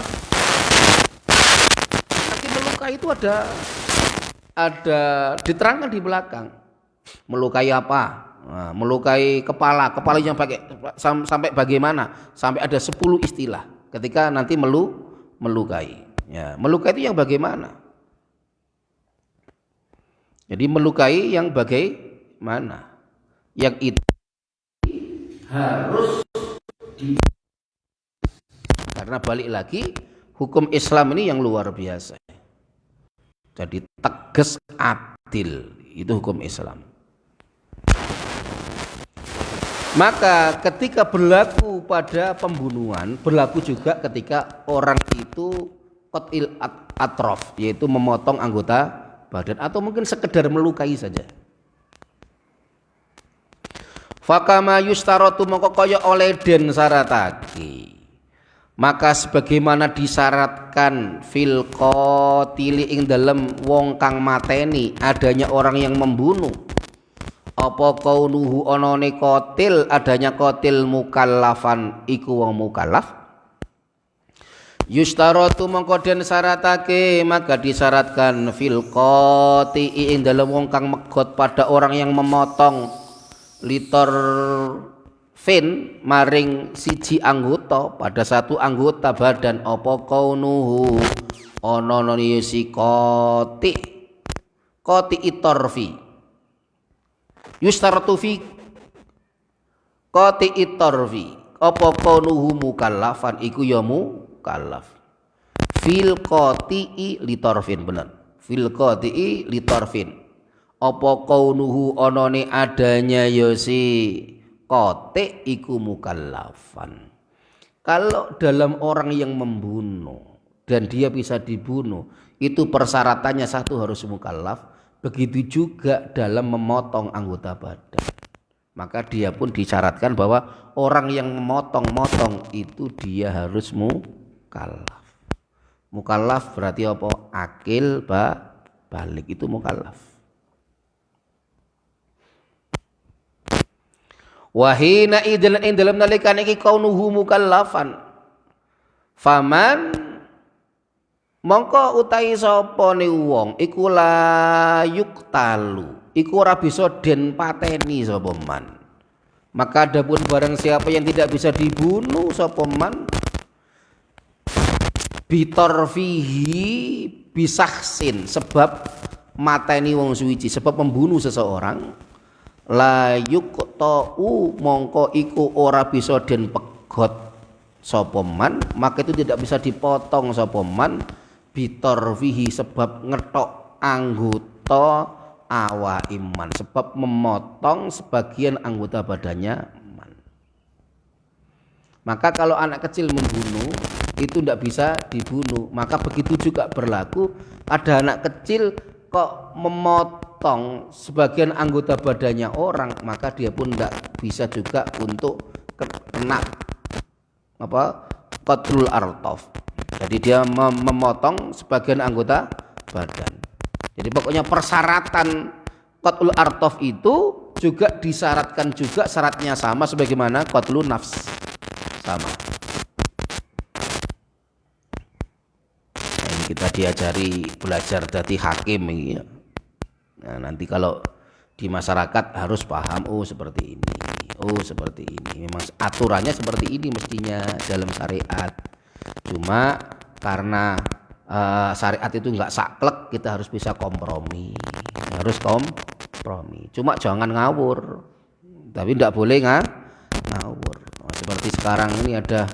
Nanti melukai itu ada diterangkan di belakang. Melukai apa? Nah, melukai kepala yang sampai bagaimana? Sampai ada 10 istilah ketika nanti melukai. Ya, melukai itu yang bagaimana? Jadi melukai yang bagaimana? Yang itu harus karena balik lagi hukum Islam ini yang luar biasa. Jadi tegas adil itu hukum Islam. Maka ketika berlaku pada pembunuhan, berlaku juga ketika orang itu qatil atrof, yaitu memotong anggota badan atau mungkin sekedar melukai saja. Fakama yustaratu mongko kaya oleh den syaratake. Maka sebagaimana disyaratkan fil qatili ing dalem wong kang mateni adanya orang yang membunuh. Apa kaunuhu onone qatil adanya qatil mukallafan iku wong mukallaf. Yustaratu mongko den syaratake maka disyaratkan fil qati ing dalem wong kang megot pada orang yang memotong litor fin maring siji anggota pada satu anggota badan apa kaunuhu ana si qati itorfi yustaratu fi qati itorfi apa kaunuhu mukallafan iku ya mukallaf fil qati litorfin bener fil qati litorfin apa kaunuhu onone adanya ya si kote iku mukallafan. Kalau dalam orang yang membunuh dan dia bisa dibunuh, itu persyaratannya satu harus mukallaf. Begitu juga dalam memotong anggota badan. Maka dia pun disyaratkan bahwa orang yang memotong-motong itu dia harus mukallaf. Mukallaf berarti apa? Akil balik itu mukallaf. Wahina idlan ing dalam nalikan iki kaunuhu mukallafan faman mongko utahi sapa ne wong iku la yuktalu iku ora bisa den pateni sapa man maka adapun barang siapa yang tidak bisa dibunuh sapa man bitorfihi bisaksin sebab mateni wong suci sebab membunuh seseorang la yuqta'u mongko iku ora bisa den pegot sapa man maka itu tidak bisa dipotong sapa man bitorfihi sebab ngetok anggota awa iman sebab memotong sebagian anggota badannya man. Maka kalau anak kecil membunuh itu tidak bisa dibunuh maka begitu juga berlaku ada anak kecil kok memotong sebagian anggota badannya orang maka dia pun tidak bisa juga untuk kena qatlul artaf. Jadi dia memotong sebagian anggota badan. Jadi pokoknya persyaratan qatlul artaf itu juga disyaratkan juga syaratnya sama sebagaimana qatlun nafs sama. Kita diajari belajar dari hakim ya. Nah, nanti kalau di masyarakat harus paham seperti ini. Seperti ini. Memang aturannya seperti ini mestinya dalam syariat. Cuma karena syariat itu enggak saklek, kita harus bisa kompromi. Harus kompromi. Cuma jangan ngawur. Tapi enggak boleh ngawur. Seperti sekarang ini ada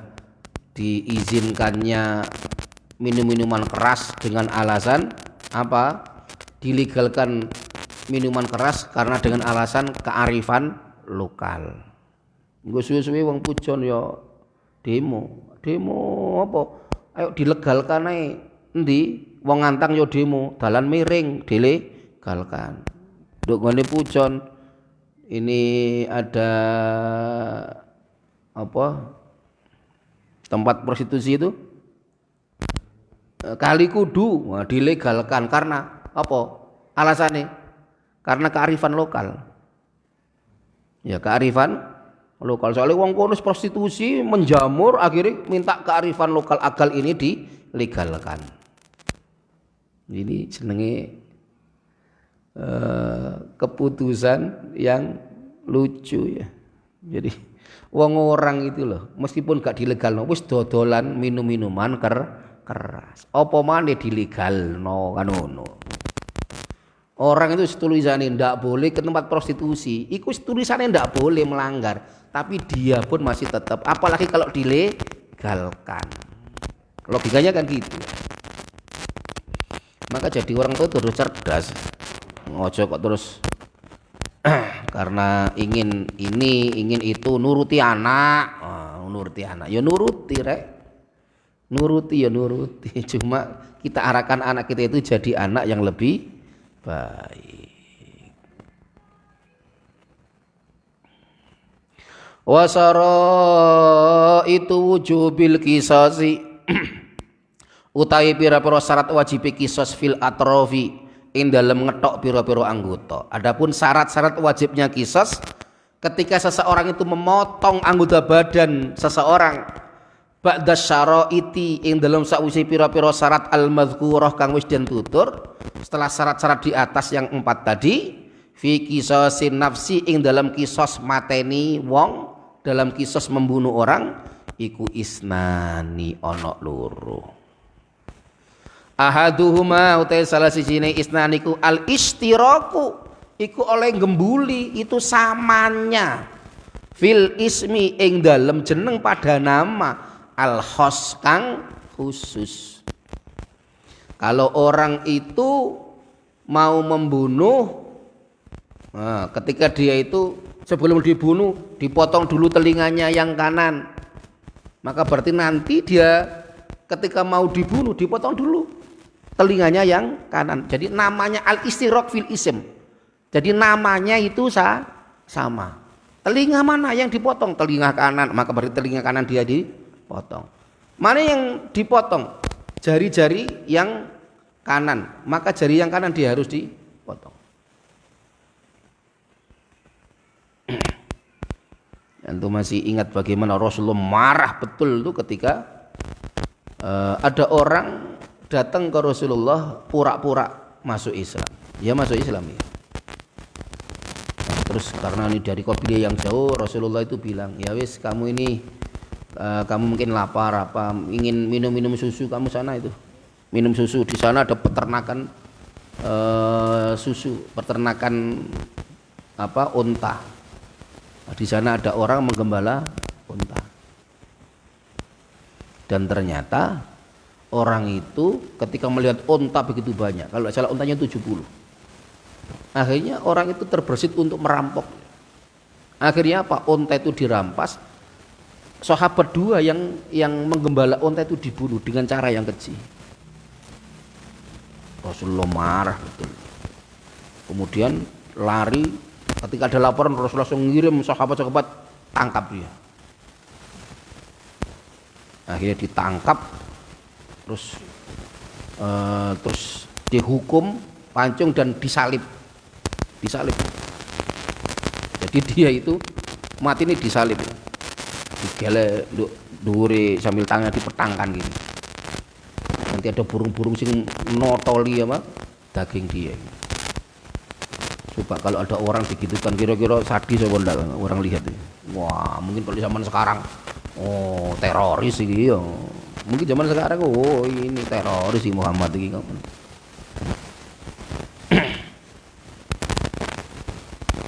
diizinkannya minum-minuman keras dengan alasan apa? Dilegalkan minuman keras karena dengan alasan kearifan lokal. Nggo suwe-suwe wong pujon ya demo apa? Ayo dilegalkan ae. Endi? Wong ngantang ya demo, dalan miring dilegalkan. Nduk ngene pujon ini ada apa? Tempat prostitusi itu kali kudu dilegalkan karena apa? Alasannya karena kearifan lokal. Ya kearifan lokal. Soalnya wong kono prostitusi menjamur akhirnya minta kearifan lokal agal ini dilegalkan. Ini jenenge keputusan yang lucu ya. Jadi wong orang itu loh meskipun gak dilegalno wis dodolan minum-minuman keras. Apa maneh dilegalno kan ngono. Orang itu tulisannya ndak boleh ke tempat prostitusi. Iku tulisannya ndak boleh melanggar, tapi dia pun masih tetap. Apalagi kalau dilegalkan. Logikanya kan gitu. Maka jadi orang itu terus cerdas. Ngojo kok terus karena ingin ini, ingin itu, nuruti anak. Nuruti anak. Ya nuruti rek. Nuruti ya nuruti. Cuma kita arahkan anak kita itu jadi anak yang lebih baik. Wasara itu wujubil kisasi utawi pira-pira syarat wajib kisos fil atrofi ing dalem ngetok pira-pira anggota. Adapun syarat-syarat wajibnya kisos ketika seseorang itu memotong anggota badan seseorang ba'da syaraiti ing dalam sakwise pira-pira syarat al-madzkurah kang wis den tutur setelah syarat-syarat di atas yang 4 tadi fi qisasin nafsi ing dalam kisos mateni wong dalam kisos membunuh orang iku isnani ono loro. Ahaduhuma utai salah sijine isnani ku al istiraku iku oleh gembuli itu samanya fil ismi ing dalem jeneng pada nama al khos kang khusus. Kalau orang itu mau membunuh, nah, ketika dia itu sebelum dibunuh dipotong dulu telinganya yang kanan, maka berarti nanti dia ketika mau dibunuh dipotong dulu telinganya yang kanan. Jadi namanya al istirok fil ism. Jadi namanya itu sama. Telinga mana yang dipotong? Telinga kanan, maka berarti telinga kanan dia dipotong. Mana yang dipotong? Jari-jari yang kanan, maka jari yang kanan dia harus dipotong. Antum masih ingat bagaimana Rasulullah marah betul itu ketika ada orang datang ke Rasulullah pura-pura masuk Islam. Ya masuk Islam ya. Nah, terus karena ini dari kabilah yang jauh, Rasulullah itu bilang, ya wis kamu ini kamu mungkin lapar apa ingin minum susu, kamu sana itu minum susu. Di sana ada peternakan susu, peternakan apa unta. Di sana ada orang menggembala unta. Dan ternyata orang itu ketika melihat unta begitu banyak, kalau salah untanya 70. Akhirnya orang itu terbersit untuk merampok. Akhirnya apa? Unta itu dirampas. Sahabat dua yang menggembala unta itu dibunuh dengan cara yang keji. Rasulullah marah betul. Kemudian lari, ketika ada laporan Rasulullah langsung ngirim sahabat-sahabat tangkap dia. Akhirnya ditangkap, terus dihukum, pancung dan disalib. Jadi dia itu mati ini disalib. Digele dhuwure sambil tangan dipetangkan gini. Nanti ada burung-burung sing notoli apa daging dia. Coba kalau ada orang digitukan kira-kira sadis apa enggak orang lihat ini. Wah, mungkin kalau zaman sekarang oh teroris iki ya. Mungkin zaman sekarang oh ini teroris si Muhammad iki kamu.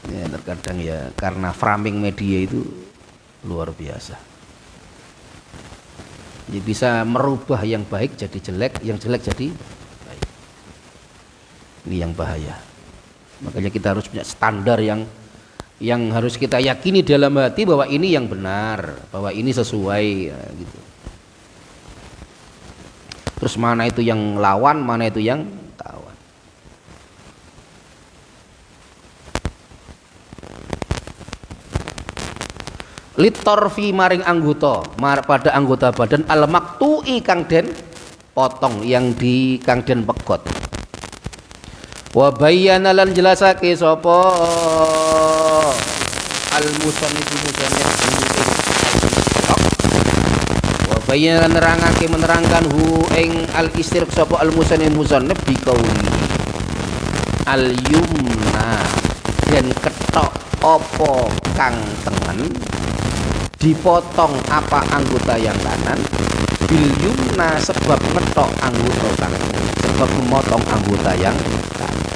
Ya terkadang ya karena framing media itu luar biasa. Jadi bisa merubah yang baik jadi jelek, yang jelek jadi baik. Ini yang bahaya. Makanya kita harus punya standar yang harus kita yakini dalam hati bahwa ini yang benar, bahwa ini sesuai ya, gitu. Terus mana itu yang lawan, mana itu yang kawan. Litorfi maring anggota pada anggota badan al maktui kang den potong yang di kang den pegot. Wa bayyana lan jelasake sapa al musannif wa bayyana menerangkan hu ing al istirq sapa al musannif biqauli al yumna den ketok apa kang tengen dipotong apa anggota yang kanan bil yumna sebab ngetok anggota kanan, sebab memotong anggota yang kanan.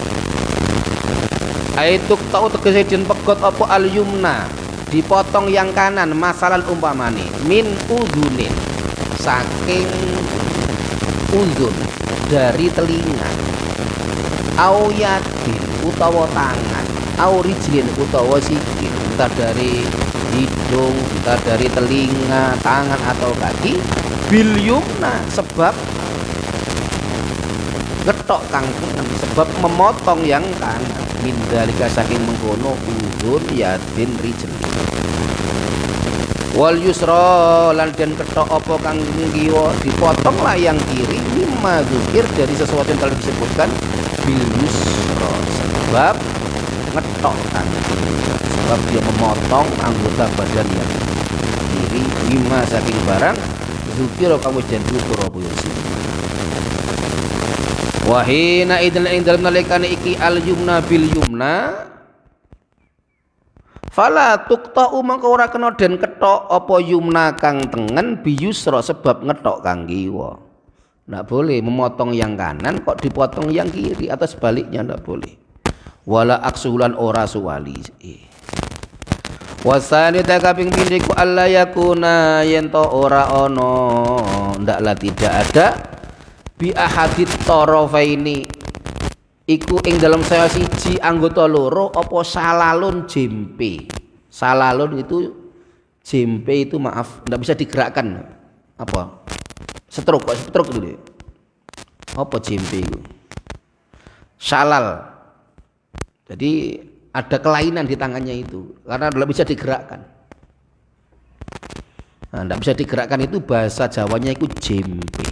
Aituk tau tegese den pegot apa al yumna dipotong yang kanan masalan umpamane min udunin saking uzun dari telinga au yadin utawa tangan au rijlin utawa sikil entah dari hidung, entah dari telinga, tangan atau kaki bil yumna sebab getok kang kanan, sebab memotong yang kanan min dalika saking mengkono uzun yadin rijlin wal yusra lan den ketok apa kang kiwa dipotonglah yang kiri mimma dzikir dari sesuatu yang telah disebutkan bil yusra sebab ngetok kan sebab dia memotong anggota badan yang kiri mimma saking barang dzikir kamu jan tutur apa ya sih wahina idil ing dalem nalikane iki al yumna bil yumna Fala tuqta'u mangko ora kena den ketok apa yumna kang tengen biyusra sebab ngetok kang kiwa. Ndak boleh memotong yang kanan kok dipotong yang kiri atau sebaliknya ndak boleh. Wala aksulan ora suwali. Wasani takaping pindiku alla yakuna yen to ora ana ndaklah tidak ada bi ahadit tarafaini iku ing dalam saya siji anggota loro apa salalun jempe. Salalun itu jempe itu maaf ndak bisa digerakkan. Apa? Stroke dulu. Apa jempe itu? Salal. Jadi ada kelainan di tangannya itu karena tidak bisa digerakkan. Nah, tidak bisa digerakkan itu bahasa Jawanya itu jempe.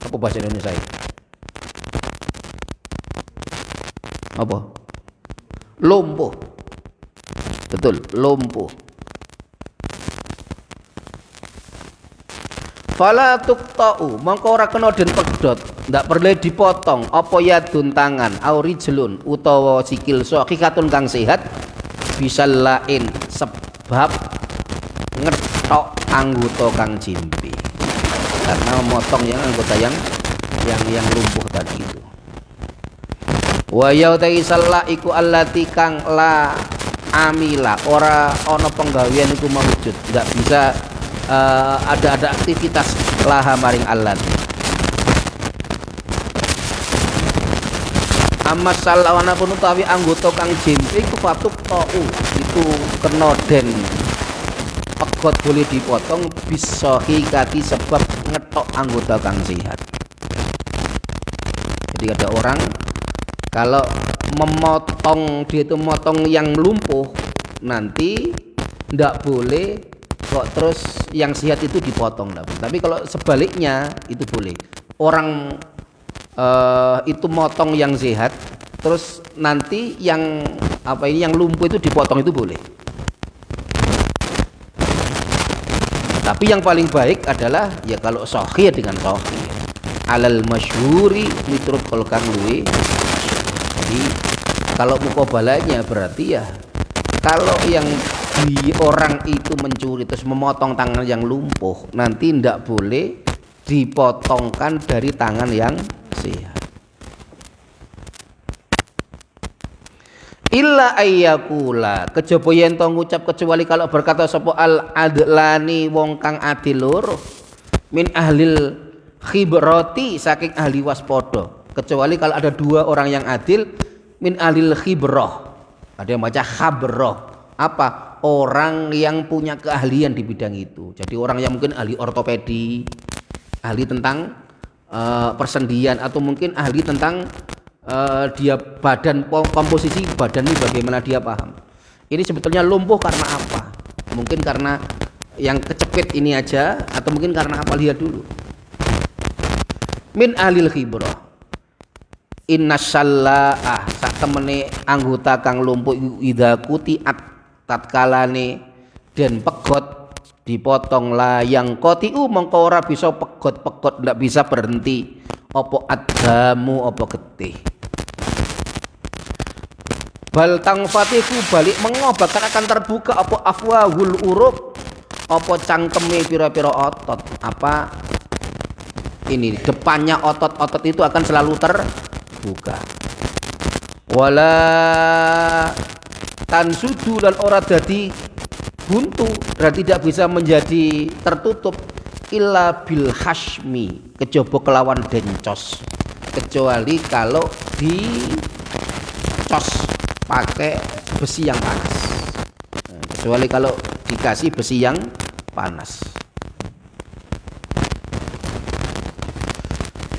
Apa bahasa Indonesia itu? Apa? Lumpuh. Betul, lumpuh. Fala tuqta'u mangko ora kena den pedhot, ndak perlu dipotong apa yadun tangan au rijlun utawa sikil sahihatun kang sehat bisal lain sebab ngetok anggota kang jimpi. Karena memotong yang anggota yang lumpuh tadi itu. Wa yautai salla iku allati kang la amila ora ana penggawean iku mawujud, ndak bisa ada aktivitas laha maring alat. Amma salawana pun utawi anggota kang jimpe iku fatuk tau itu kena den pegot boleh dipotong bisa hikati sebab ngetok anggota kang sehat. Jadi ada orang kalau memotong dia itu memotong yang lumpuh nanti ndak boleh kok terus yang sehat itu dipotong. Tapi kalau sebaliknya itu boleh. Orang itu motong yang sehat, terus nanti yang yang lumpuh itu dipotong itu boleh. Tapi yang paling baik adalah ya kalau sahih dengan sahih. Alal masyhuri miturut kang luwe. Jadi kalau mukobalanya berarti ya kalau yang di orang itu mencuri terus memotong tangan yang lumpuh nanti tidak boleh dipotongkan dari tangan yang sehat. Illa ayyakula kejaba yen to ngucap kecuali kalau berkata sapa al adlani wong kang adil loro min ahlil khibrati saking ahli waspada. Kecuali kalau ada dua orang yang adil min ahlil khibrah. Ada yang baca khabrah. Apa? Orang yang punya keahlian di bidang itu. Jadi orang yang mungkin ahli ortopedi, ahli tentang persendian, atau mungkin ahli tentang dia badan komposisi badan ini bagaimana dia paham. Ini sebetulnya lumpuh karena apa? Mungkin karena yang kecepit ini aja, atau mungkin karena apa, lihat dulu. Min ahlil khibrah. Innasyalla'ah sak temene anggota kang lumpuh idza kutiat tatkalane den pegot dipotong layang kotiu mengko ora bisa pegot ndak bisa berhenti apa adamu apa getih bal tangfatiku balik mengobatkan akan terbuka apa afwahul uruk apa cangkeme pira-pira otot apa ini depannya otot-otot itu akan selalu terbuka wala tansudu dan ora dadi buntu dan tidak bisa menjadi tertutup illa bil hashmi kejaba kelawan dencos kecuali kalau dicos pakai besi yang panas. Kecuali kalau dikasih besi yang panas.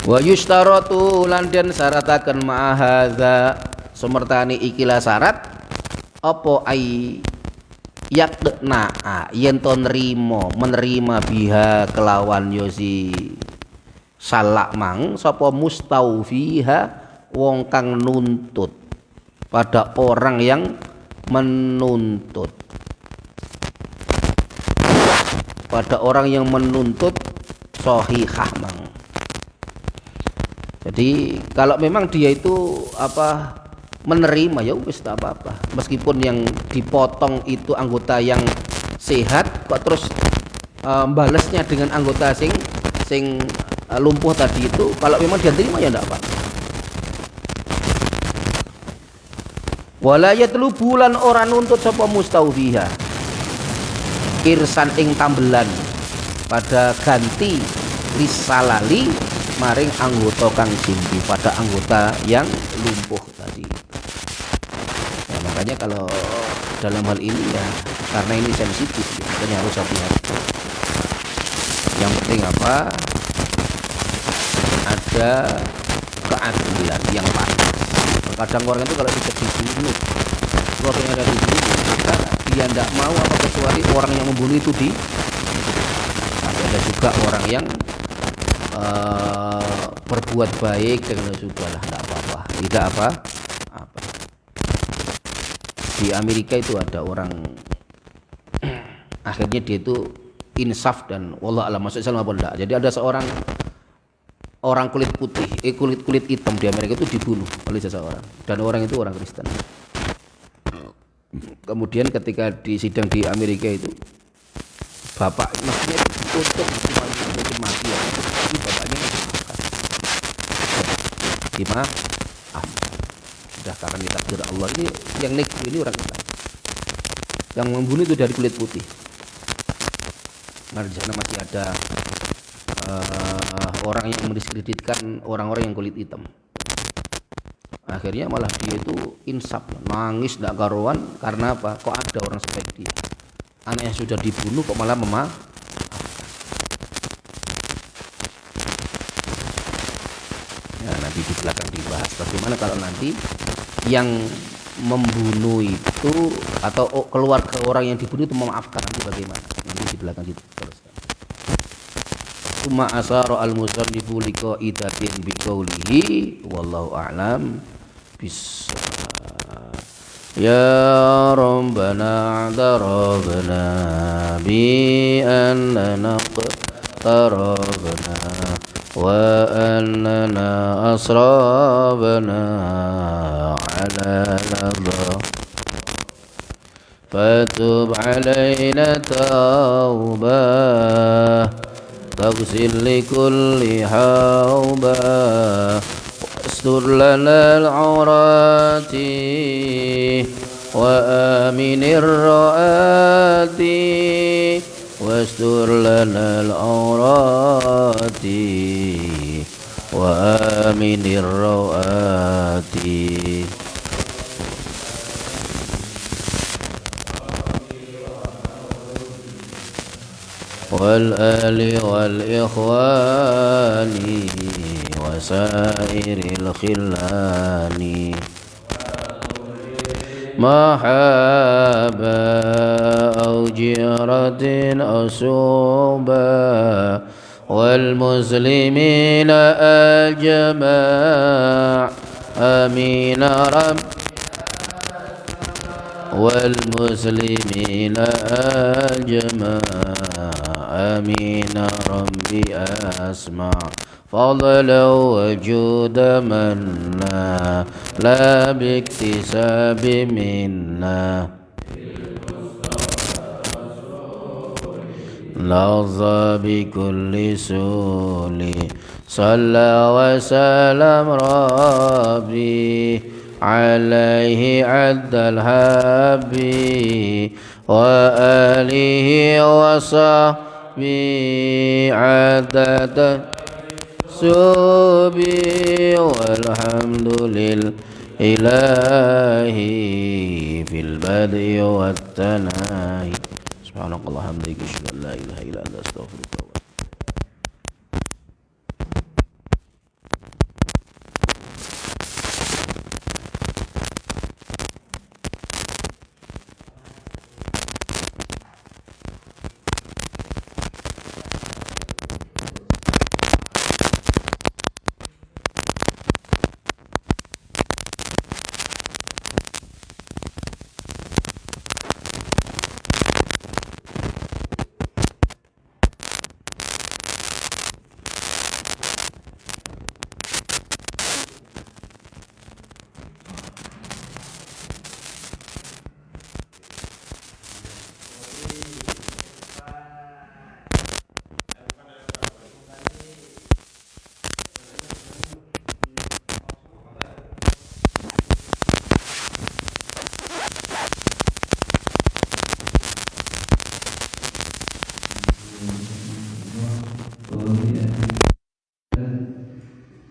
Wa yustaratu lan den syarataken ma'ahadza sumertani ikilah syarat apa ai yakna yen to menerima biha kelawan yosi salak mang sapa mustaufiha wong kang nuntut pada orang yang menuntut sahihah mang. Jadi kalau memang dia itu menerima, ya wis tak apa-apa. Meskipun yang dipotong itu anggota yang sehat, kok terus balesnya dengan anggota sing lumpuh tadi itu, kalau memang dia terima ya enggak apa-apa. Wala yatlubu lan ora nuntut sapa mustaufiha irsan ing tambelan pada ganti lisalali maring anggota kang simpi pada anggota yang lumpuh tadi. Ya, makanya kalau dalam hal ini ya karena ini sensitif ya, makanya harus hati-hati. Yang penting apa? Ada keadilan yang pantas. Kadang orang itu kalau tidak dibunuh, orang yang ada di sini, maka dia tidak mau apa kecuali orang yang membunuh itu di. Tapi ada juga orang yang berbuat baik dengan sudahlah, tidak apa-apa, tidak apa-apa. Di Amerika itu ada orang akhirnya dia itu insaf dan wallah alam masuk Islam apa enggak. Jadi ada seorang orang kulit putih, kulit hitam di Amerika itu dibunuh oleh seseorang dan orang itu orang Kristen. Kemudian ketika di sidang di Amerika itu bapak maksudnya ditutup mungkin mati ya, tapi bapaknya dimaafkan. Sudah karena ini takdir Allah. Ini yang negeri ini orang Islam. Yang membunuh itu dari kulit putih. Nah di sana masih ada orang yang mendiskreditkan orang-orang yang kulit hitam. Akhirnya malah dia itu insaf, nangis tidak karuan karena apa? Kok ada orang seperti dia? Anaknya sudah dibunuh kok malah ya, nanti di belakang dibahas bagaimana kalau nanti yang membunuh itu atau keluarga orang yang dibunuh itu memaafkan, nanti bagaimana? Nanti di belakang itu terus. Summa asara al-musannifu liqaidatin biqaulihi wallahu a'lam bis ya rabbana darabna bi annana qarabna wa annana asrabna ala labba fatub alaina tawbah تغسل لكل حوبة واستر لنا العورات وآمن الرؤات واستر لنا العورات وآمن الرؤات والآل والإخوان وسائر الخلان محابا أو جيرة أو سوبا والمسلمين أجمع آمين رب والمسلمين أجمع آمين ربي أسمع فضلا وجود منا لا باكتساب منا لظى بكل سول صلى وسلم ربي عليه عد الحبي وآله وصحبه عدد سبي والحمد لله في البدء والتناهي سبحانك اللهم وبحمدك أشهد أن لا إله إلا أنت أستغفرك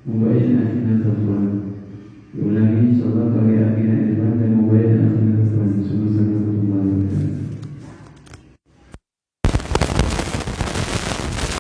Membaik